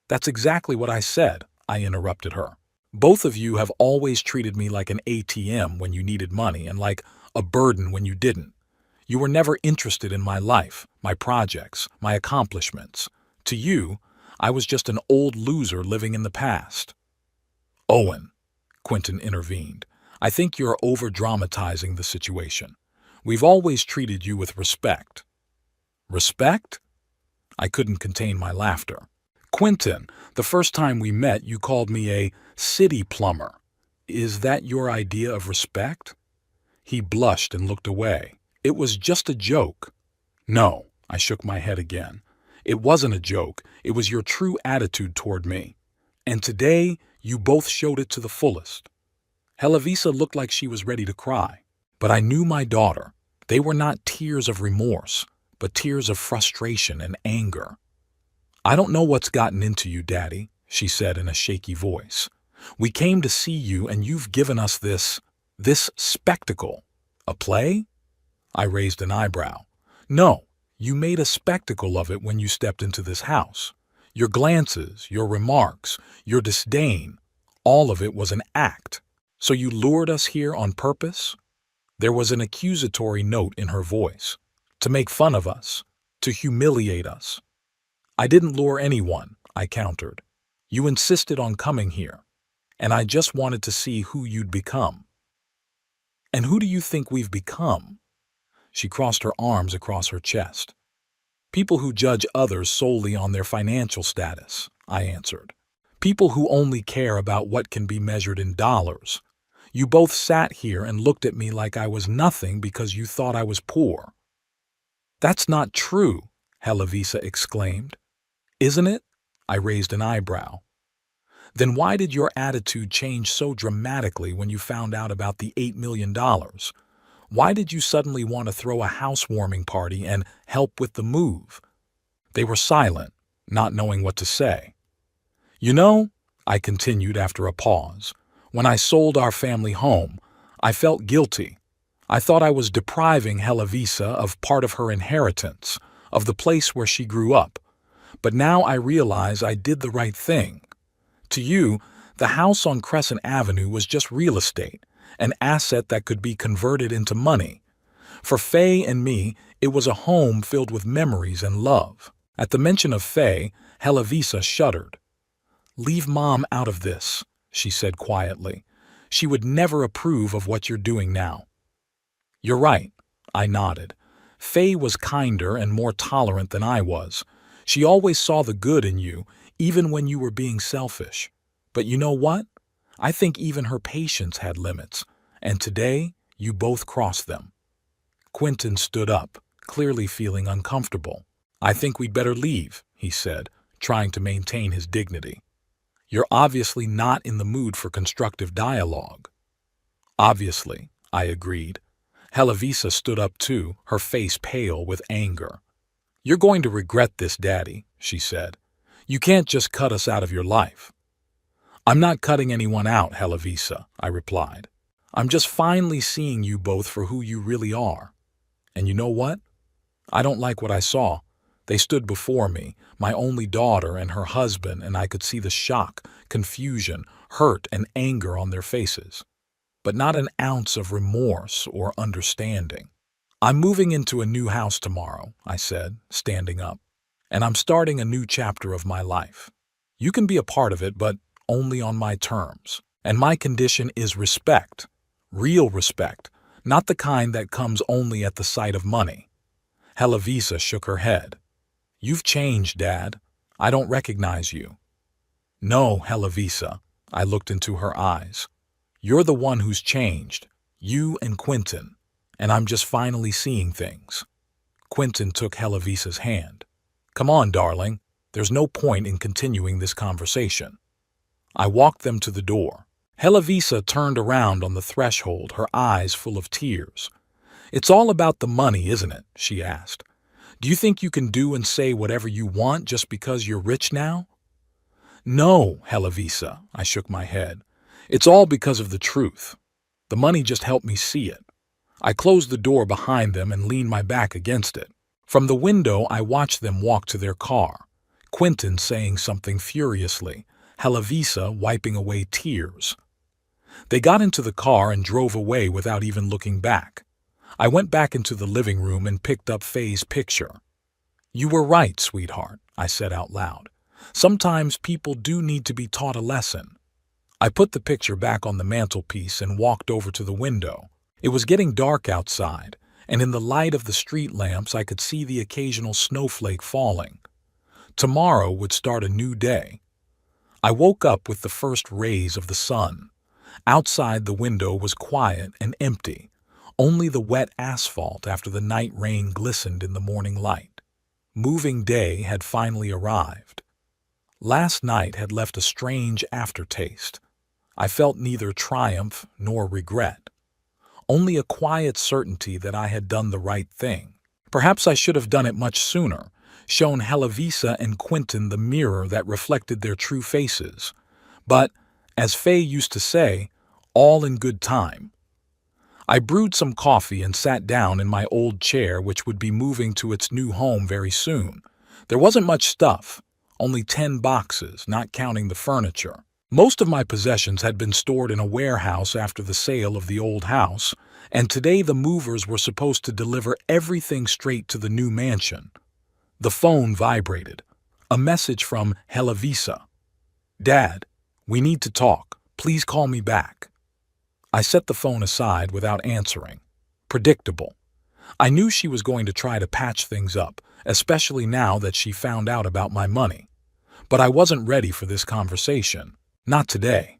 That's exactly what I said, I interrupted her. Both of you have always treated me like an ATM when you needed money and like a burden when you didn't. You were never interested in my life, my projects, my accomplishments. To you, I was just an old loser living in the past. Owen, Quentin intervened, I think you're over-dramatizing the situation. We've always treated you with respect. Respect? I couldn't contain my laughter. Quentin, the first time we met, you called me a city plumber. Is that your idea of respect? He blushed and looked away. It was just a joke. No, I shook my head again. It wasn't a joke. It was your true attitude toward me. And today, you both showed it to the fullest. Helavisa looked like she was ready to cry. But I knew my daughter. They were not tears of remorse, but tears of frustration and anger. I don't know what's gotten into you, Daddy, she said in a shaky voice. We came to see you and you've given us this spectacle. A play? I raised an eyebrow. No, you made a spectacle of it when you stepped into this house. Your glances, your remarks, your disdain, all of it was an act. So you lured us here on purpose? There was an accusatory note in her voice. To make fun of us, to humiliate us. I didn't lure anyone, I countered. You insisted on coming here, and I just wanted to see who you'd become. And who do you think we've become? She crossed her arms across her chest. People who judge others solely on their financial status, I answered. People who only care about what can be measured in dollars. You both sat here and looked at me like I was nothing because you thought I was poor. That's not true, Helavisa exclaimed. Isn't it? I raised an eyebrow. Then why did your attitude change so dramatically when you found out about the $8 million? Why did you suddenly want to throw a housewarming party and help with the move? They were silent, not knowing what to say. You know, I continued after a pause, when I sold our family home, I felt guilty. I thought I was depriving Helavisa of part of her inheritance, of the place where she grew up. But now I realize I did the right thing. To you, the house on Crescent Avenue was just real estate, an asset that could be converted into money. For Faye and me, it was a home filled with memories and love. At the mention of Faye, Helavisa shuddered. Leave Mom out of this, she said quietly. She would never approve of what you're doing now. You're right, I nodded. Faye was kinder and more tolerant than I was. She always saw the good in you, even when you were being selfish. But you know what? I think even her patience had limits, and today you both crossed them. Quentin stood up, clearly feeling uncomfortable. I think we'd better leave, he said, trying to maintain his dignity. You're obviously not in the mood for constructive dialogue. Obviously, I agreed. Helavisa stood up too, her face pale with anger. You're going to regret this, Daddy, she said. You can't just cut us out of your life. I'm not cutting anyone out, Helavisa, I replied. I'm just finally seeing you both for who you really are. And you know what? I don't like what I saw, They stood before me, my only daughter and her husband, and I could see the shock, confusion, hurt, and anger on their faces, but not an ounce of remorse or understanding. "I'm moving into a new house tomorrow," I said, standing up, "and I'm starting a new chapter of my life. You can be a part of it, but only on my terms. And my condition is respect, real respect, not the kind that comes only at the sight of money." Helovisa shook her head. "You've changed, Dad. I don't recognize you." "No, Helovisa." I looked into her eyes. "You're the one who's changed, you and Quentin, and I'm just finally seeing things." Quentin took Helovisa's hand. "Come on, darling. There's no point in continuing this conversation." I walked them to the door. Helovisa turned around on the threshold, her eyes full of tears. "It's all about the money, isn't it?" she asked. "Do you think you can do and say whatever you want just because you're rich now?" "No, Helovisa," I shook my head. "It's all because of the truth. The money just helped me see it." I closed the door behind them and leaned my back against it. From the window, I watched them walk to their car, Quentin saying something furiously, Helovisa wiping away tears. They got into the car and drove away without even looking back. I went back into the living room and picked up Faye's picture. "You were right, sweetheart," I said out loud. "Sometimes people do need to be taught a lesson." I put the picture back on the mantelpiece and walked over to the window. It was getting dark outside, and in the light of the street lamps I could see the occasional snowflake falling. Tomorrow would start a new day. I woke up with the first rays of the sun. Outside, the window was quiet and empty. Only the wet asphalt after the night rain glistened in the morning light. Moving day had finally arrived. Last night had left a strange aftertaste. I felt neither triumph nor regret. Only a quiet certainty that I had done the right thing. Perhaps I should have done it much sooner, shown Helovisa and Quentin the mirror that reflected their true faces. But, as Faye used to say, all in good time. I brewed some coffee and sat down in my old chair, which would be moving to its new home very soon. There wasn't much stuff, only 10 boxes, not counting the furniture. Most of my possessions had been stored in a warehouse after the sale of the old house, and today the movers were supposed to deliver everything straight to the new mansion. The phone vibrated. A message from Helovisa. "Dad, we need to talk. Please call me back." I set the phone aside without answering. Predictable. I knew she was going to try to patch things up, especially now that she found out about my money. But I wasn't ready for this conversation. Not today.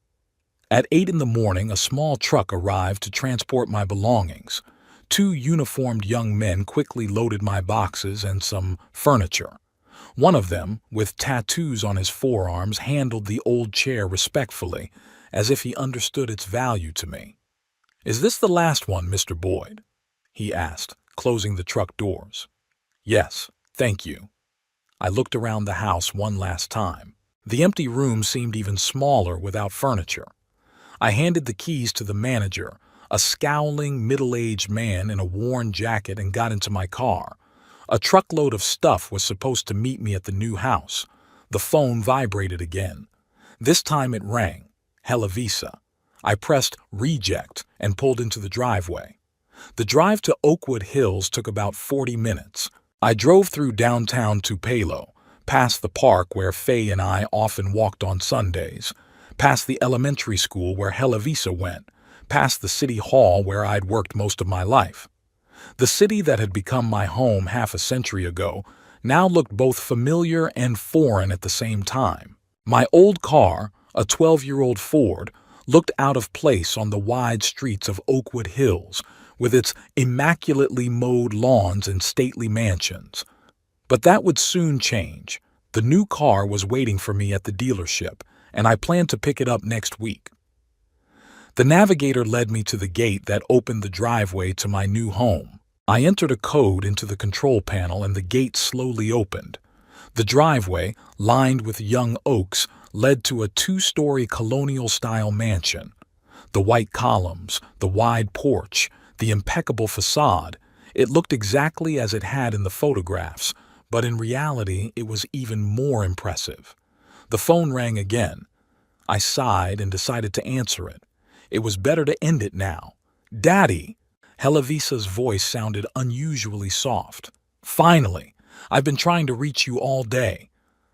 At 8 in the morning, a small truck arrived to transport my belongings. 2 uniformed young men quickly loaded my boxes and some furniture. One of them, with tattoos on his forearms, handled the old chair respectfully, as if he understood its value to me. "Is this the last one, Mr. Boyd?" he asked, closing the truck doors. "Yes, thank you." I looked around the house one last time. The empty room seemed even smaller without furniture. I handed the keys to the manager, a scowling, middle-aged man in a worn jacket, and got into my car. A truckload of stuff was supposed to meet me at the new house. The phone vibrated again. This time it rang. Helovisa. I pressed reject and pulled into the driveway. The drive to Oakwood Hills took about 40 minutes. I drove through downtown Tupelo, past the park where Faye and I often walked on Sundays, past the elementary school where Helovisa went, past the city hall where I'd worked most of my life. The city that had become my home half a century ago now looked both familiar and foreign at the same time. My old car, a 12-year-old Ford, looked out of place on the wide streets of Oakwood Hills, with its immaculately mowed lawns and stately mansions. But that would soon change. The new car was waiting for me at the dealership, and I planned to pick it up next week. The navigator led me to the gate that opened the driveway to my new home. I entered a code into the control panel, and the gate slowly opened. The driveway, lined with young oaks, led to a 2-story colonial-style mansion. The white columns, the wide porch, the impeccable facade, it looked exactly as it had in the photographs, But in reality, it was even more impressive. The phone rang again. I sighed and decided to answer it. It was better to end it now. "Daddy!" Helevisa's voice sounded unusually soft. "Finally! I've been trying to reach you all day."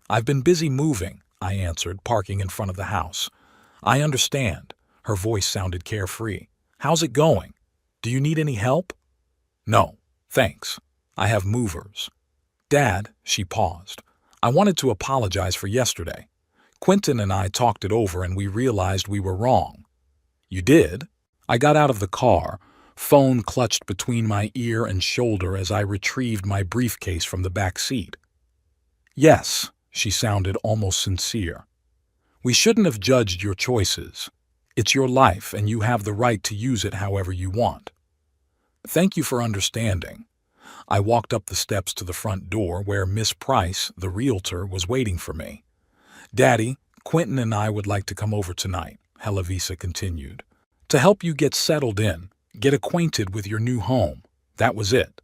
"I've been busy moving," I answered, parking in front of the house. "I understand." Her voice sounded carefree. "How's it going? Do you need any help?" "No, thanks. I have movers." "Dad," she paused. "I wanted to apologize for yesterday. Quentin and I talked it over and we realized we were wrong." "You did?" I got out of the car, phone clutched between my ear and shoulder as I retrieved my briefcase from the back seat. "Yes," she sounded almost sincere. "We shouldn't have judged your choices. It's your life and you have the right to use it however you want." "Thank you for understanding." I walked up the steps to the front door where Miss Price, the realtor, was waiting for me. "Daddy, Quentin and I would like to come over tonight," Helovisa continued, "to help you get settled in, get acquainted with your new home." That was it.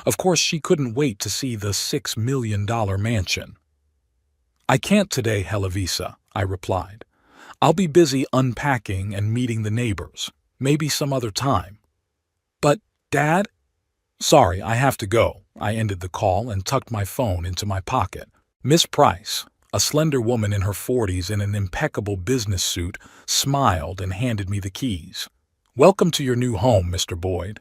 Of course, she couldn't wait to see the $6 million mansion. "I can't today, Helovisa," I replied. "I'll be busy unpacking and meeting the neighbors. Maybe some other time." "But, Dad—" "Sorry, I have to go." I ended the call and tucked my phone into my pocket. Miss Price, a slender woman in her 40s in an impeccable business suit, smiled and handed me the keys. "Welcome to your new home, Mr. Boyd."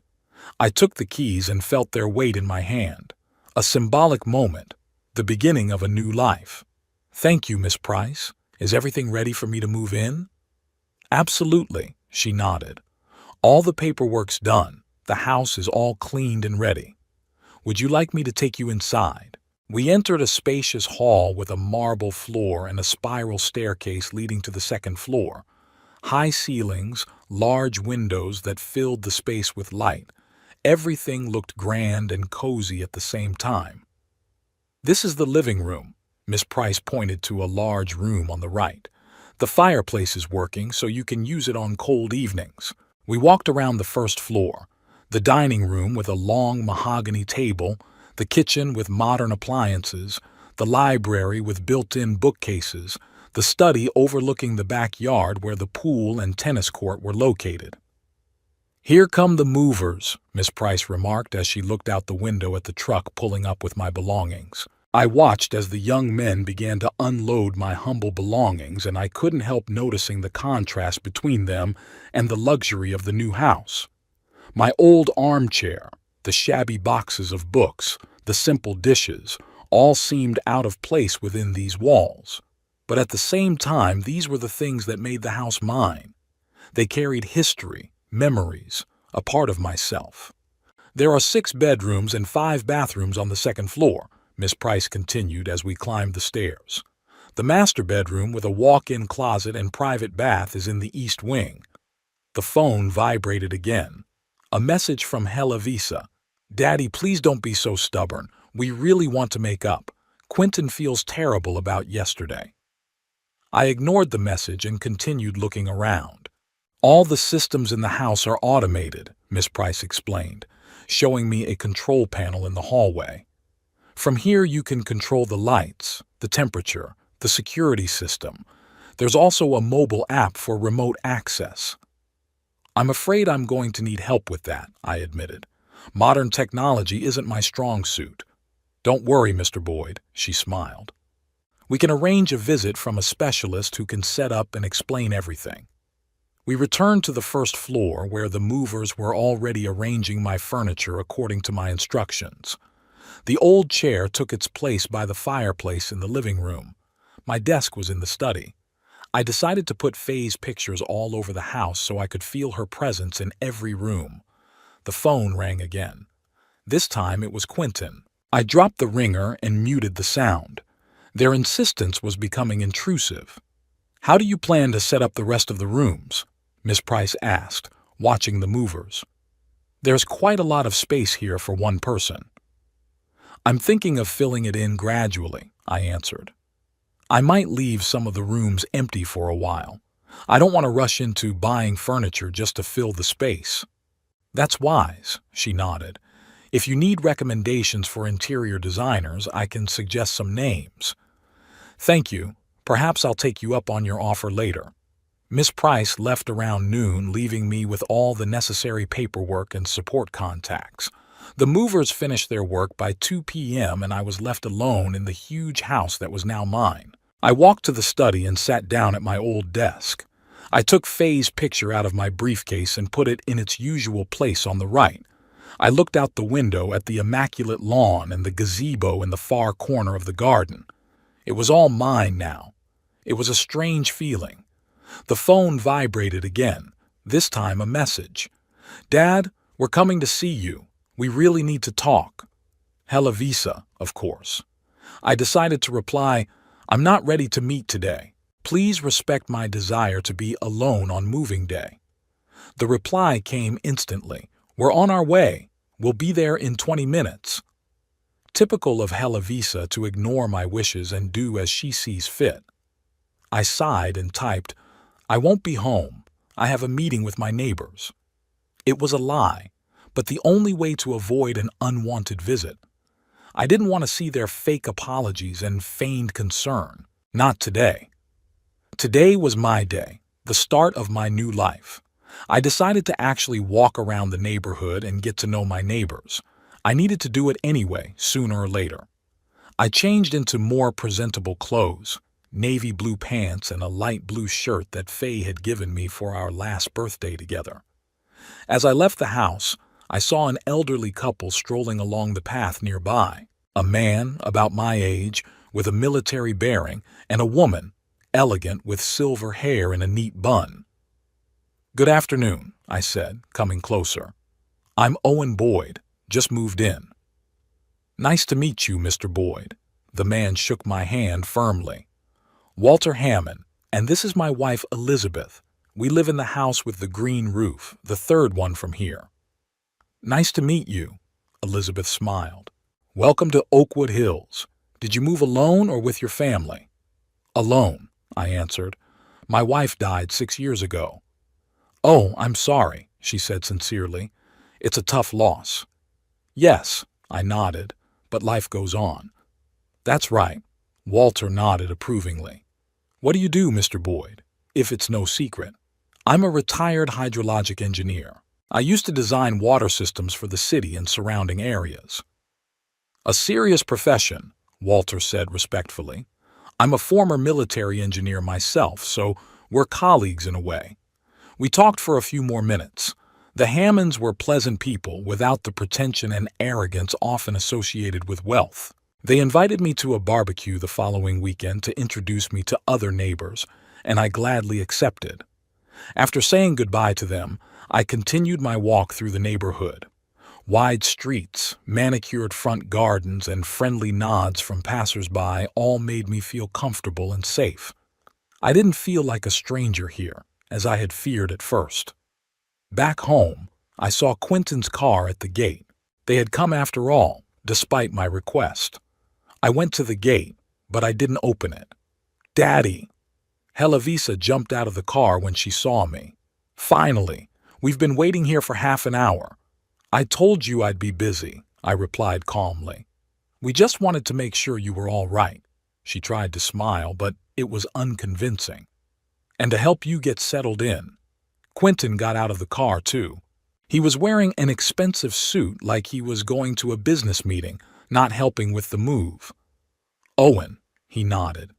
I took the keys and felt their weight in my hand. A symbolic moment, the beginning of a new life. "Thank you, Miss Price. Is everything ready for me to move in?" "Absolutely," she nodded. "All the paperwork's done. The house is all cleaned and ready. Would you like me to take you inside?" We entered a spacious hall with a marble floor and a spiral staircase leading to the second floor. High ceilings, large windows that filled the space with light. Everything looked grand and cozy at the same time. "This is the living room." Miss Price pointed to a large room on the right. "The fireplace is working, so you can use it on cold evenings." We walked around the first floor. The dining room with a long mahogany table, the kitchen with modern appliances, the library with built-in bookcases, the study overlooking the backyard where the pool and tennis court were located. "Here come the movers," Miss Price remarked as she looked out the window at the truck pulling up with my belongings. I watched as the young men began to unload my humble belongings, and I couldn't help noticing the contrast between them and the luxury of the new house. My old armchair, the shabby boxes of books, the simple dishes, all seemed out of place within these walls. But at the same time, these were the things that made the house mine. They carried history, memories, a part of myself. "There are 6 bedrooms and 5 bathrooms on the second floor," Miss Price continued as we climbed the stairs. "The master bedroom with a walk-in closet and private bath is in the east wing." The phone vibrated again. A message from Helovisa. "Daddy, please don't be so stubborn. We really want to make up. Quentin feels terrible about yesterday." I ignored the message and continued looking around. "All the systems in the house are automated," Miss Price explained, showing me a control panel in the hallway. "From here you can control the lights, the temperature, the security system. There's also a mobile app for remote access." "I'm afraid I'm going to need help with that," I admitted. "Modern technology isn't my strong suit." "Don't worry, Mr. Boyd," she smiled. "We can arrange a visit from a specialist who can set up and explain everything." We returned to the first floor where the movers were already arranging my furniture according to my instructions. The old chair took its place by the fireplace in the living room. My desk was in the study. I decided to put Faye's pictures all over the house so I could feel her presence in every room. The phone rang again. This time it was Quentin. I dropped the ringer and muted the sound. Their insistence was becoming intrusive. "How do you plan to set up the rest of the rooms?" Miss Price asked, watching the movers. "There's quite a lot of space here for one person." "I'm thinking of filling it in gradually," I answered. "I might leave some of the rooms empty for a while. I don't want to rush into buying furniture just to fill the space." "That's wise," she nodded. If you need recommendations for interior designers, I can suggest some names. Thank you. Perhaps I'll take you up on your offer later. Miss Price left around noon, leaving me with all the necessary paperwork and support contacts. The movers finished their work by 2 p.m. and I was left alone in the huge house that was now mine. I walked to the study and sat down at my old desk. I took Faye's picture out of my briefcase and put it in its usual place on the right. I looked out the window at the immaculate lawn and the gazebo in the far corner of the garden. It was all mine now. It was a strange feeling. The phone vibrated again, this time a message. "Dad, we're coming to see you. We really need to talk." Hella Visa, of course. I decided to reply, "I'm not ready to meet today. Please respect my desire to be alone on moving day." The reply came instantly. "We're on our way. We'll be there in 20 minutes. Typical of Hella Visa to ignore my wishes and do as she sees fit. I sighed and typed, "I won't be home. I have a meeting with my neighbors." It was a lie, but the only way to avoid an unwanted visit. I didn't want to see their fake apologies and feigned concern. Not today. Today was my day, the start of my new life. I decided to actually walk around the neighborhood and get to know my neighbors. I needed to do it anyway, sooner or later. I changed into more presentable clothes, navy blue pants and a light blue shirt that Faye had given me for our last birthday together. As I left the house, I saw an elderly couple strolling along the path nearby. A man, about my age, with a military bearing, and a woman, elegant with silver hair in a neat bun. "Good afternoon," I said, coming closer. "I'm Owen Boyd, just moved in." "Nice to meet you, Mr. Boyd." The man shook my hand firmly. "Walter Hammond, and this is my wife Elizabeth. We live in the house with the green roof, the third one from here." "Nice to meet you," Elizabeth smiled. "Welcome to Oakwood Hills. Did you move alone or with your family?" "Alone," I answered. "My wife died 6 years ago." "Oh, I'm sorry," she said sincerely. "It's a tough loss." "Yes," I nodded, "but life goes on." "That's right," Walter nodded approvingly. "What do you do, Mr. Boyd, if it's no secret?" "I'm a retired hydrologic engineer. I used to design water systems for the city and surrounding areas." "A serious profession," Walter said respectfully. "I'm a former military engineer myself, so we're colleagues in a way." We talked for a few more minutes. The Hammonds were pleasant people without the pretension and arrogance often associated with wealth. They invited me to a barbecue the following weekend to introduce me to other neighbors, and I gladly accepted. After saying goodbye to them, I continued my walk through the neighborhood. Wide streets, manicured front gardens, and friendly nods from passers-by all made me feel comfortable and safe. I didn't feel like a stranger here, as I had feared at first. Back home, I saw Quentin's car at the gate. They had come after all, despite my request. I went to the gate, but I didn't open it. "Daddy!" Helavisa jumped out of the car when she saw me. "Finally! We've been waiting here for half an hour." "I told you I'd be busy," I replied calmly. "We just wanted to make sure you were all right." She tried to smile, but it was unconvincing. "And to help you get settled in." Quentin got out of the car, too. He was wearing an expensive suit like he was going to a business meeting, not helping with the move. "Owen," he nodded.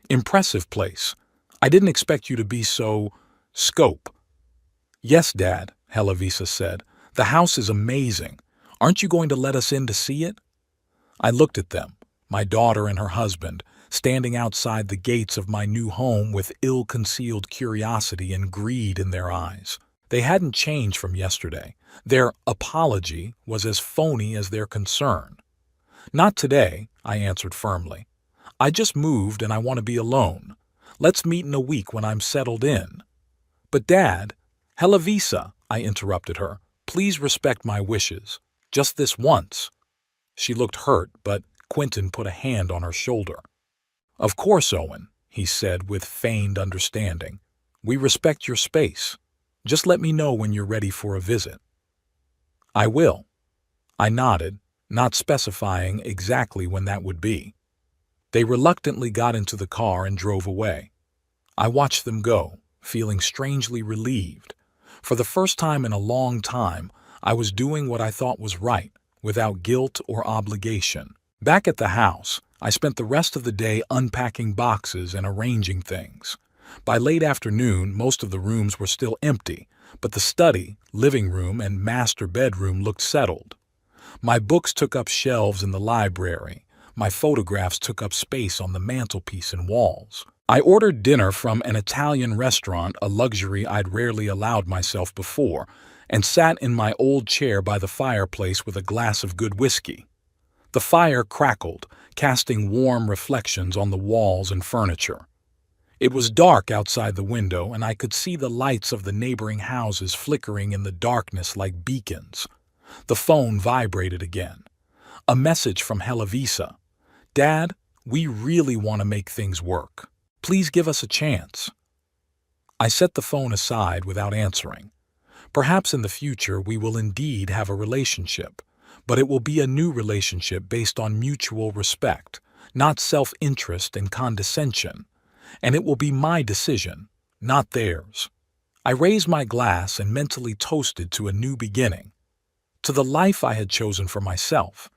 "Impressive place. I didn't expect you to be so... scope." "Yes, Dad," Helavisa said. "The house is amazing. Aren't you going to let us in to see it?" I looked at them, my daughter and her husband, standing outside the gates of my new home with ill-concealed curiosity and greed in their eyes. They hadn't changed from yesterday. Their apology was as phony as their concern. "Not today," I answered firmly. "I just moved and I want to be alone. Let's meet in a week when I'm settled in." "But Dad..." "Helavisa," I interrupted her. "Please respect my wishes. Just this once." She looked hurt, but Quentin put a hand on her shoulder. "Of course, Owen," he said with feigned understanding. "We respect your space. Just let me know when you're ready for a visit." "I will." I nodded, not specifying exactly when that would be. They reluctantly got into the car and drove away. I watched them go, feeling strangely relieved. For the first time in a long time, I was doing what I thought was right, without guilt or obligation. Back at the house, I spent the rest of the day unpacking boxes and arranging things. By late afternoon, most of the rooms were still empty, but the study, living room, and master bedroom looked settled. My books took up shelves in the library. My photographs took up space on the mantelpiece and walls. I ordered dinner from an Italian restaurant, a luxury I'd rarely allowed myself before, and sat in my old chair by the fireplace with a glass of good whiskey. The fire crackled, casting warm reflections on the walls and furniture. It was dark outside the window, and I could see the lights of the neighboring houses flickering in the darkness like beacons. The phone vibrated again. A message from Helavisa. "Dad, we really want to make things work. Please give us a chance." I set the phone aside without answering. Perhaps in the future we will indeed have a relationship, but it will be a new relationship based on mutual respect, not self-interest and condescension. And it will be my decision, not theirs. I raised my glass and mentally toasted to a new beginning, to the life I had chosen for myself,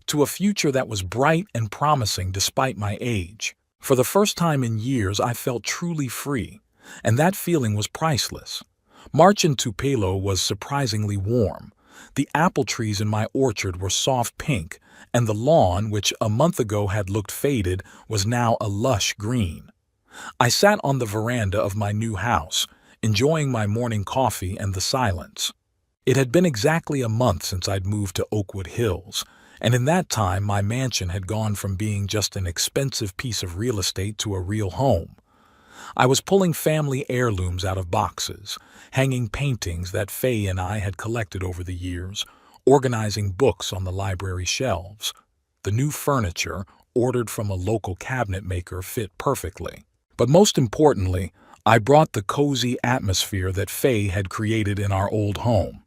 to a future that was bright and promising despite my age. For the first time in years, I felt truly free, and that feeling was priceless. March in Tupelo was surprisingly warm. The apple trees in my orchard were soft pink, and the lawn, which a month ago had looked faded, was now a lush green. I sat on the veranda of my new house, enjoying my morning coffee and the silence. It had been exactly a month since I'd moved to Oakwood Hills, and in that time my mansion had gone from being just an expensive piece of real estate to a real home. I was pulling family heirlooms out of boxes, hanging paintings that Faye and I had collected over the years, organizing books on the library shelves. The new furniture, ordered from a local cabinet maker, fit perfectly. But most importantly, I brought the cozy atmosphere that Faye had created in our old home.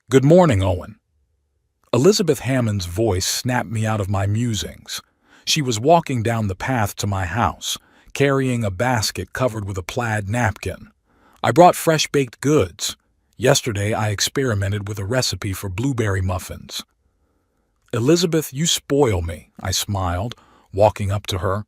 "Good morning, Owen." Elizabeth Hammond's voice snapped me out of my musings. She was walking down the path to my house, carrying a basket covered with a plaid napkin. "I brought fresh baked goods. Yesterday I experimented with a recipe for blueberry muffins." "Elizabeth, you spoil me," I smiled, walking up to her.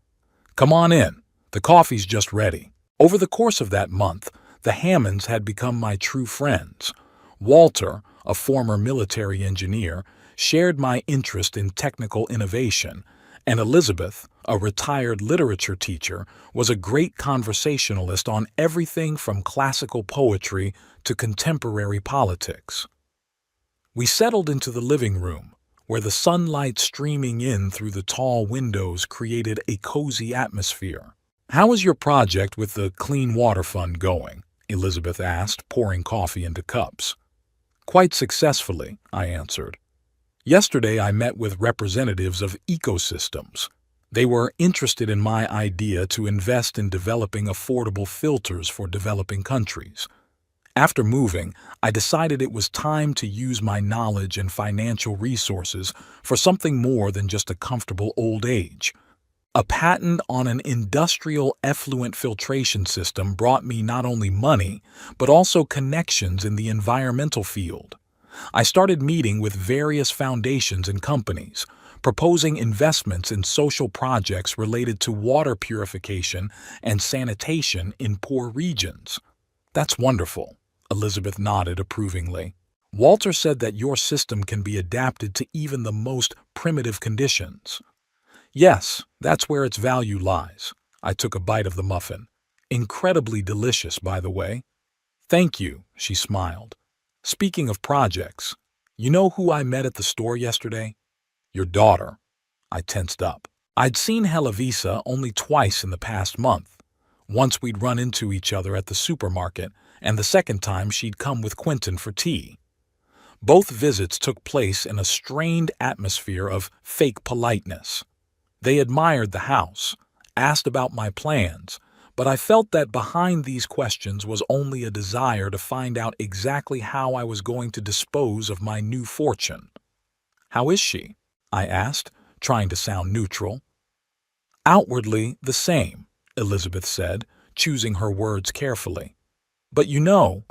"Come on in. The coffee's just ready." Over the course of that month, the Hammonds had become my true friends. Walter, a former military engineer, shared my interest in technical innovation, and Elizabeth, a retired literature teacher, was a great conversationalist on everything from classical poetry to contemporary politics. We settled into the living room, where the sunlight streaming in through the tall windows created a cozy atmosphere. "How is your project with the Clean Water Fund going?" Elizabeth asked, pouring coffee into cups. "Quite successfully," I answered. "Yesterday I met with representatives of ecosystems. They were interested in my idea to invest in developing affordable filters for developing countries. After moving, I decided it was time to use my knowledge and financial resources for something more than just a comfortable old age. A patent on an industrial effluent filtration system brought me not only money, but also connections in the environmental field. I started meeting with various foundations and companies, proposing investments in social projects related to water purification and sanitation in poor regions. "That's wonderful," Elizabeth nodded approvingly. "Walter said that your system can be adapted to even the most primitive conditions." "Yes, that's where its value lies." I took a bite of the muffin. "Incredibly delicious, by the way." "Thank you," she smiled. "Speaking of projects, you know who I met at the store yesterday? Your daughter." I tensed up. I'd seen Helavisa only twice in the past month. Once we'd run into each other at the supermarket, and the second time she'd come with Quentin for tea. Both visits took place in a strained atmosphere of fake politeness. They admired the house, asked about my plans, But I felt that behind these questions was only a desire to find out exactly how I was going to dispose of my new fortune. "How is she?" I asked, trying to sound neutral. "Outwardly the same," Elizabeth said, choosing her words carefully. "But you know,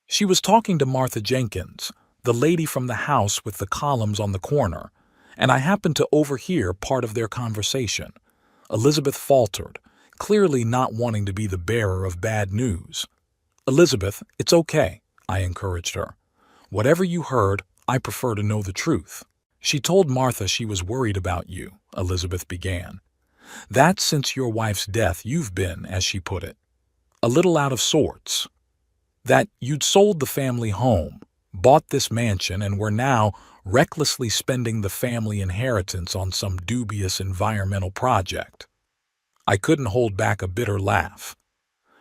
she was talking to Martha Jenkins, the lady from the house with the columns on the corner, and I happened to overhear part of their conversation." Elizabeth faltered, clearly not wanting to be the bearer of bad news. "Elizabeth, it's okay," I encouraged her. "Whatever you heard, I prefer to know the truth." "She told Martha she was worried about you," Elizabeth began. "That since your wife's death you've been, as she put it, a little out of sorts. That you'd sold the family home, bought this mansion, and were now recklessly spending the family inheritance on some dubious environmental project." I couldn't hold back a bitter laugh.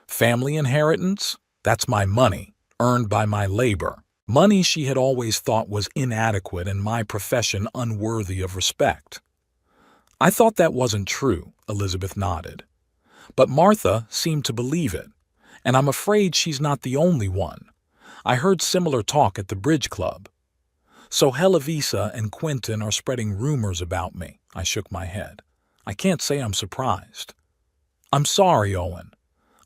"Family inheritance? That's my money, earned by my labor. Money she had always thought was inadequate and my profession unworthy of respect." "I thought that wasn't true," Elizabeth nodded. "But Martha seemed to believe it, and I'm afraid she's not the only one. I heard similar talk at the bridge club." "So Heloisa and Quentin are spreading rumors about me," I shook my head. "I can't say I'm surprised." "I'm sorry, Owen."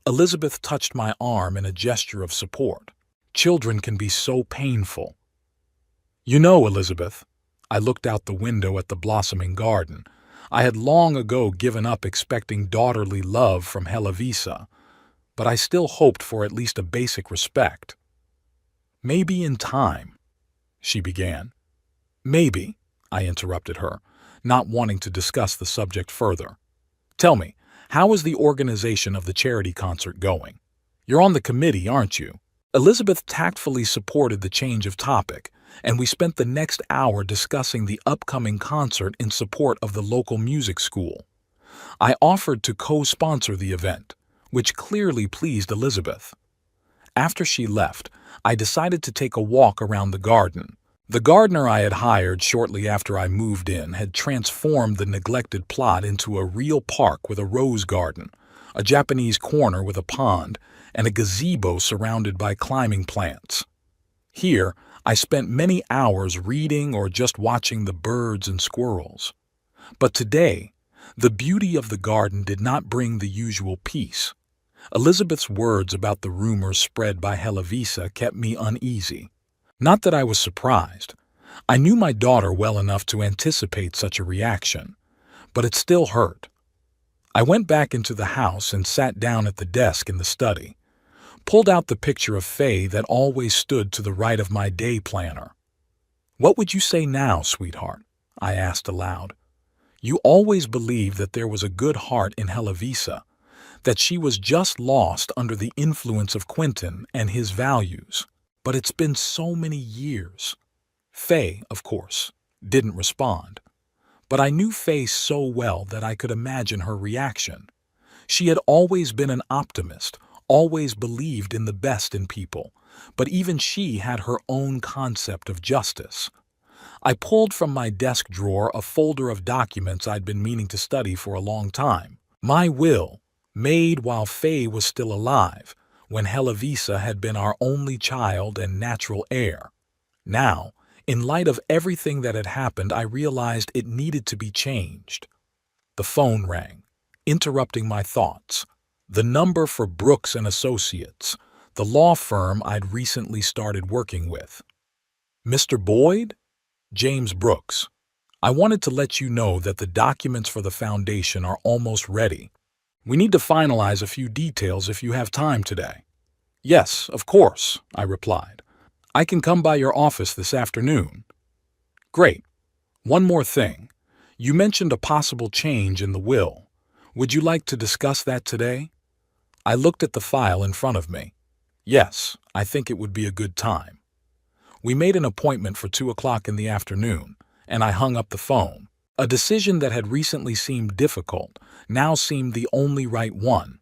Elizabeth touched my arm in a gesture of support. "Children can be so painful." "You know, Elizabeth," I looked out the window at the blossoming garden. I had long ago given up expecting daughterly love from Heloisa, but I still hoped for at least a basic respect. "Maybe in time," she began. "Maybe," I interrupted her, not wanting to discuss the subject further. "Tell me, how is the organization of the charity concert going? You're on the committee, aren't you?" Elizabeth tactfully supported the change of topic, and we spent the next hour discussing the upcoming concert in support of the local music school. I offered to co-sponsor the event, which clearly pleased Elizabeth. After she left, I decided to take a walk around the garden. The gardener I had hired shortly after I moved in had transformed the neglected plot into a real park with a rose garden, a Japanese corner with a pond, and a gazebo surrounded by climbing plants. Here, I spent many hours reading or just watching the birds and squirrels. But today, the beauty of the garden did not bring the usual peace. Elizabeth's words about the rumors spread by Heloisa kept me uneasy. Not that I was surprised. I knew my daughter well enough to anticipate such a reaction, but it still hurt. I went back into the house and sat down at the desk in the study, pulled out the picture of Faye that always stood to the right of my day planner. "What would you say now, sweetheart?" I asked aloud. "You always believed that there was a good heart in Heloisa, that she was just lost under the influence of Quentin and his values. But it's been so many years." Faye, of course, didn't respond. But I knew Faye so well that I could imagine her reaction. She had always been an optimist, always believed in the best in people, but even she had her own concept of justice. I pulled from my desk drawer a folder of documents I'd been meaning to study for a long time. My will, made while Faye was still alive, when Heloisa had been our only child and natural heir. Now, in light of everything that had happened, I realized it needed to be changed. The phone rang, interrupting my thoughts. The number for Brooks and Associates, the law firm I'd recently started working with. "Mr. Boyd?" "James Brooks. I wanted to let you know that the documents for the foundation are almost ready. We need to finalize a few details if you have time today." "Yes, of course," I replied. "I can come by your office this afternoon." "Great. One more thing. You mentioned a possible change in the will. Would you like to discuss that today?" I looked at the file in front of me. "Yes, I think it would be a good time." We made an appointment for 2 o'clock in the afternoon, and I hung up the phone. A decision that had recently seemed difficult now seemed the only right one.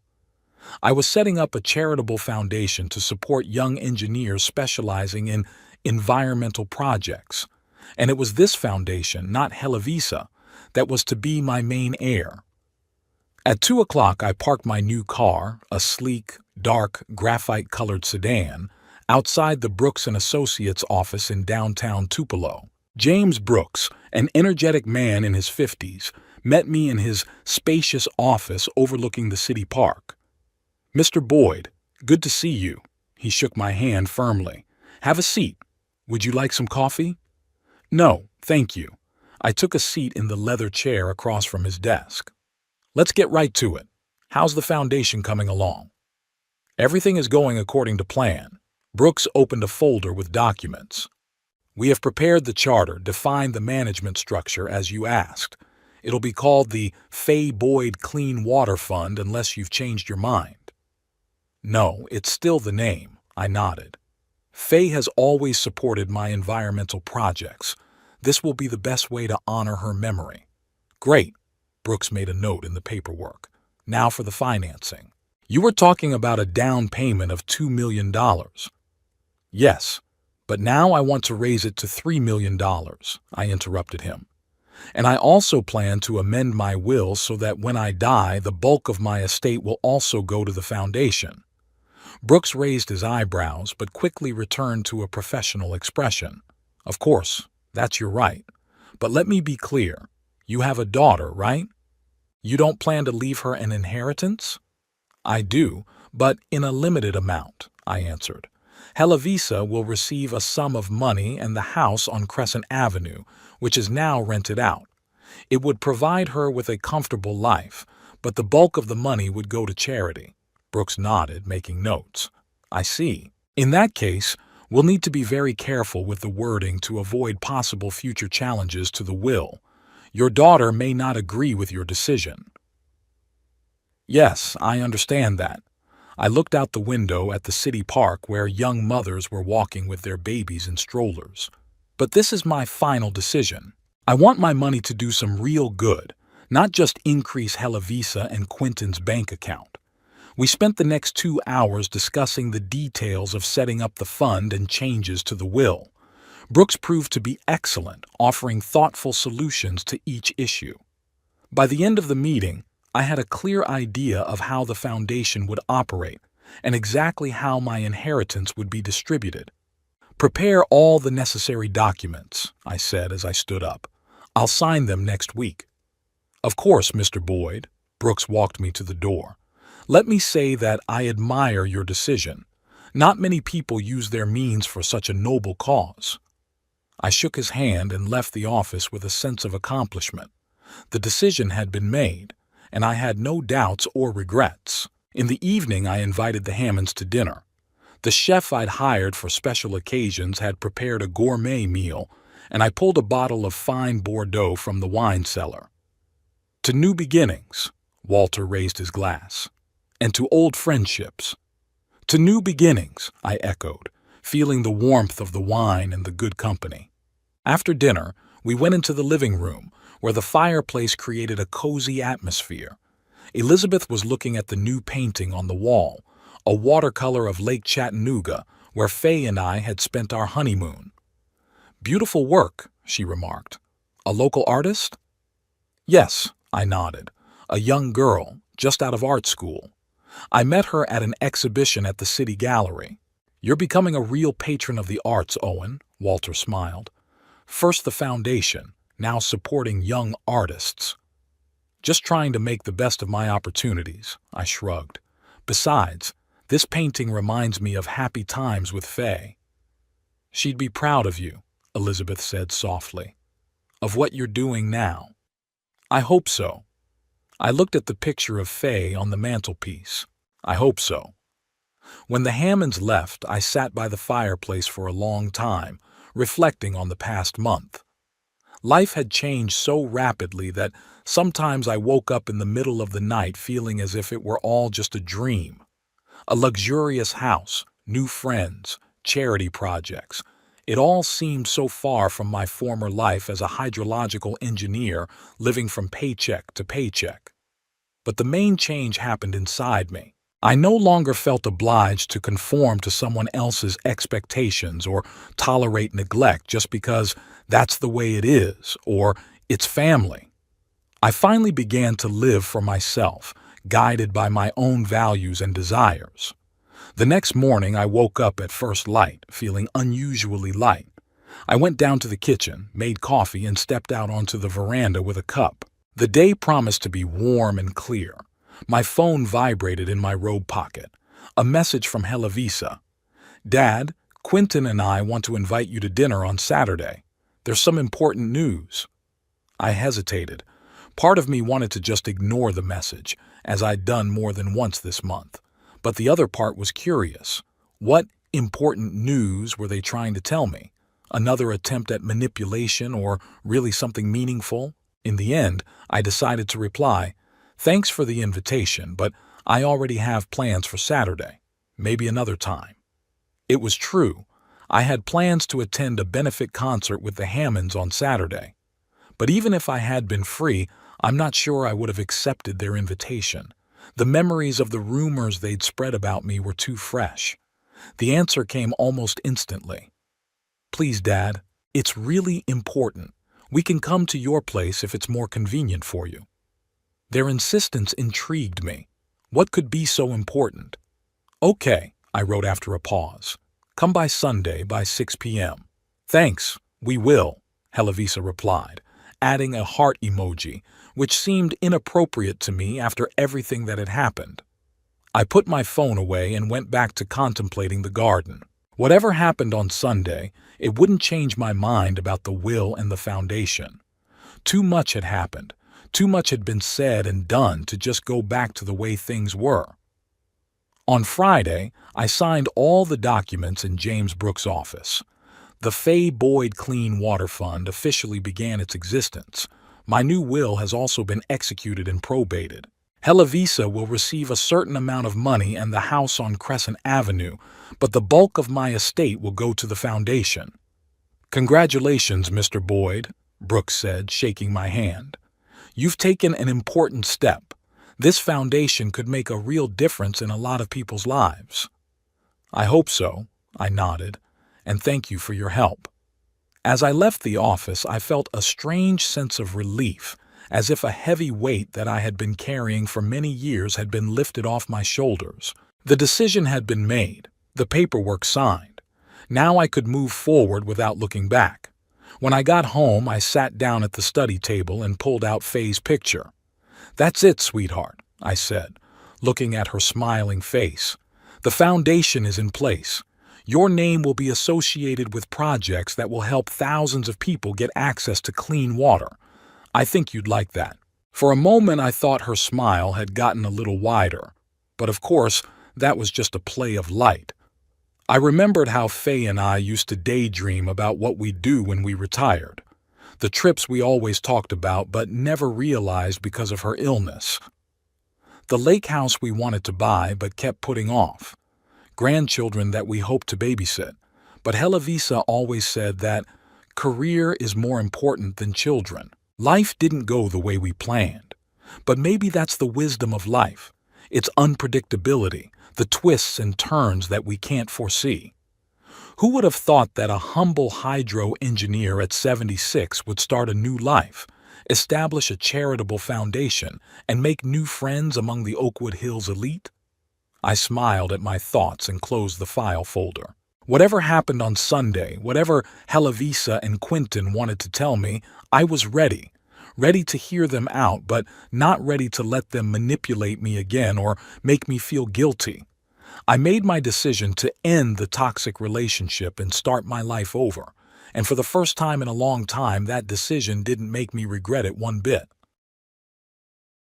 I was setting up a charitable foundation to support young engineers specializing in environmental projects, and it was this foundation, not Heloisa, that was to be my main heir. At 2 o'clock, I parked my new car, a sleek, dark, graphite-colored sedan, outside the Brooks & Associates office in downtown Tupelo. James Brooks, an energetic man in his 50s, met me in his spacious office overlooking the city park. "Mr. Boyd, good to see you." He shook my hand firmly. "Have a seat. Would you like some coffee?" "No, thank you." I took a seat in the leather chair across from his desk. "Let's get right to it. How's the foundation coming along?" "Everything is going according to plan." Brooks opened a folder with documents. "We have prepared the charter, defined the management structure as you asked. It'll be called the Fay Boyd Clean Water Fund unless you've changed your mind." "No, it's still the name," I nodded. "Fay has always supported my environmental projects. This will be the best way to honor her memory." "Great." Brooks made a note in the paperwork. "Now for the financing. You were talking about a down payment of $2 million. "Yes, but now I want to raise it to $3 million, I interrupted him. "And I also plan to amend my will so that when I die, the bulk of my estate will also go to the foundation." Brooks raised his eyebrows but quickly returned to a professional expression. "Of course, that's your right. But let me be clear. You have a daughter, right? You don't plan to leave her an inheritance?" "I do, but in a limited amount," I answered. "Helavisa will receive a sum of money and the house on Crescent Avenue, which is now rented out. It would provide her with a comfortable life, but the bulk of the money would go to charity." Brooks nodded, making notes. "I see. In that case, we'll need to be very careful with the wording to avoid possible future challenges to the will. Your daughter may not agree with your decision." "Yes, I understand that." I looked out the window at the city park where young mothers were walking with their babies in strollers. "But this is my final decision. I want my money to do some real good, not just increase Helavisa and Quentin's bank account." We spent the next 2 hours discussing the details of setting up the fund and changes to the will. Brooks proved to be excellent, offering thoughtful solutions to each issue. By the end of the meeting, I had a clear idea of how the foundation would operate and exactly how my inheritance would be distributed. "Prepare all the necessary documents," I said as I stood up. "I'll sign them next week." "Of course, Mr. Boyd." Brooks walked me to the door. "Let me say that I admire your decision. Not many people use their means for such a noble cause." I shook his hand and left the office with a sense of accomplishment. The decision had been made, and I had no doubts or regrets. In the evening, I invited the Hammonds to dinner. The chef I'd hired for special occasions had prepared a gourmet meal, and I pulled a bottle of fine Bordeaux from the wine cellar. "To new beginnings," Walter raised his glass. "And to old friendships." "To new beginnings," I echoed, feeling the warmth of the wine and the good company. After dinner, we went into the living room, where the fireplace created a cozy atmosphere. Elizabeth was looking at the new painting on the wall, a watercolor of Lake Chattanooga, where Fay and I had spent our honeymoon. "Beautiful work," she remarked. "A local artist?" "Yes," I nodded. "A young girl, just out of art school. I met her at an exhibition at the City Gallery." "You're becoming a real patron of the arts, Owen," Walter smiled. "First the foundation, now supporting young artists." "Just trying to make the best of my opportunities," I shrugged. "Besides, this painting reminds me of happy times with Fay." "She'd be proud of you," Elizabeth said softly. "Of what you're doing now." "I hope so." I looked at the picture of Fay on the mantelpiece. "I hope so." When the Hammonds left, I sat by the fireplace for a long time, reflecting on the past month. Life had changed so rapidly that sometimes I woke up in the middle of the night feeling as if it were all just a dream. A luxurious house, new friends, charity projects. It all seemed so far from my former life as a hydrological engineer living from paycheck to paycheck. But the main change happened inside me. I no longer felt obliged to conform to someone else's expectations or tolerate neglect just because that's the way it is or it's family. I finally began to live for myself, guided by my own values and desires. The next morning, I woke up at first light, feeling unusually light. I went down to the kitchen, made coffee, and stepped out onto the veranda with a cup. The day promised to be warm and clear. My phone vibrated in my robe pocket. A message from Helavisa. "Dad, Quentin and I want to invite you to dinner on Saturday. There's some important news." I hesitated. Part of me wanted to just ignore the message, as I'd done more than once this month. But the other part was curious. What important news were they trying to tell me? Another attempt at manipulation, or really something meaningful? In the end, I decided to reply, "Thanks for the invitation, but I already have plans for Saturday. Maybe another time." It was true. I had plans to attend a benefit concert with the Hammonds on Saturday. But even if I had been free, I'm not sure I would have accepted their invitation. The memories of the rumors they'd spread about me were too fresh. The answer came almost instantly. "Please, Dad, it's really important. We can come to your place if it's more convenient for you." Their insistence intrigued me. What could be so important? "Okay," I wrote after a pause. "Come by Sunday by 6 p.m. "Thanks, we will," Helavisa replied, adding a heart emoji, which seemed inappropriate to me after everything that had happened. I put my phone away and went back to contemplating the garden. Whatever happened on Sunday, it wouldn't change my mind about the will and the foundation. Too much had happened. Too much had been said and done to just go back to the way things were. On Friday, I signed all the documents in James Brooks' office. The Faye Boyd Clean Water Fund officially began its existence. My new will has also been executed and probated. Helavisa will receive a certain amount of money and the house on Crescent Avenue, but the bulk of my estate will go to the foundation. "Congratulations, Mr. Boyd," Brooks said, shaking my hand. "You've taken an important step. This foundation could make a real difference in a lot of people's lives." "I hope so," I nodded, "and thank you for your help." As I left the office, I felt a strange sense of relief, as if a heavy weight that I had been carrying for many years had been lifted off my shoulders. The decision had been made, the paperwork signed. Now I could move forward without looking back. When I got home, I sat down at the study table and pulled out Faye's picture. "That's it, sweetheart," I said, looking at her smiling face. "The foundation is in place. Your name will be associated with projects that will help thousands of people get access to clean water. I think you'd like that." For a moment, I thought her smile had gotten a little wider. But of course, that was just a play of light. I remembered how Faye and I used to daydream about what we'd do when we retired. The trips we always talked about but never realized because of her illness. The lake house we wanted to buy but kept putting off. Grandchildren that we hoped to babysit. But Helavisa always said that career is more important than children. Life didn't go the way we planned. But maybe that's the wisdom of life. Its unpredictability, the twists and turns that we can't foresee. Who would have thought that a humble hydro engineer at 76 would start a new life, establish a charitable foundation, and make new friends among the Oakwood Hills elite? I smiled at my thoughts and closed the file folder. Whatever happened on Sunday, whatever Helavisa and Quentin wanted to tell me, I was ready. Ready to hear them out, but not ready to let them manipulate me again or make me feel guilty. I made my decision to end the toxic relationship and start my life over. And for the first time in a long time, that decision didn't make me regret it one bit.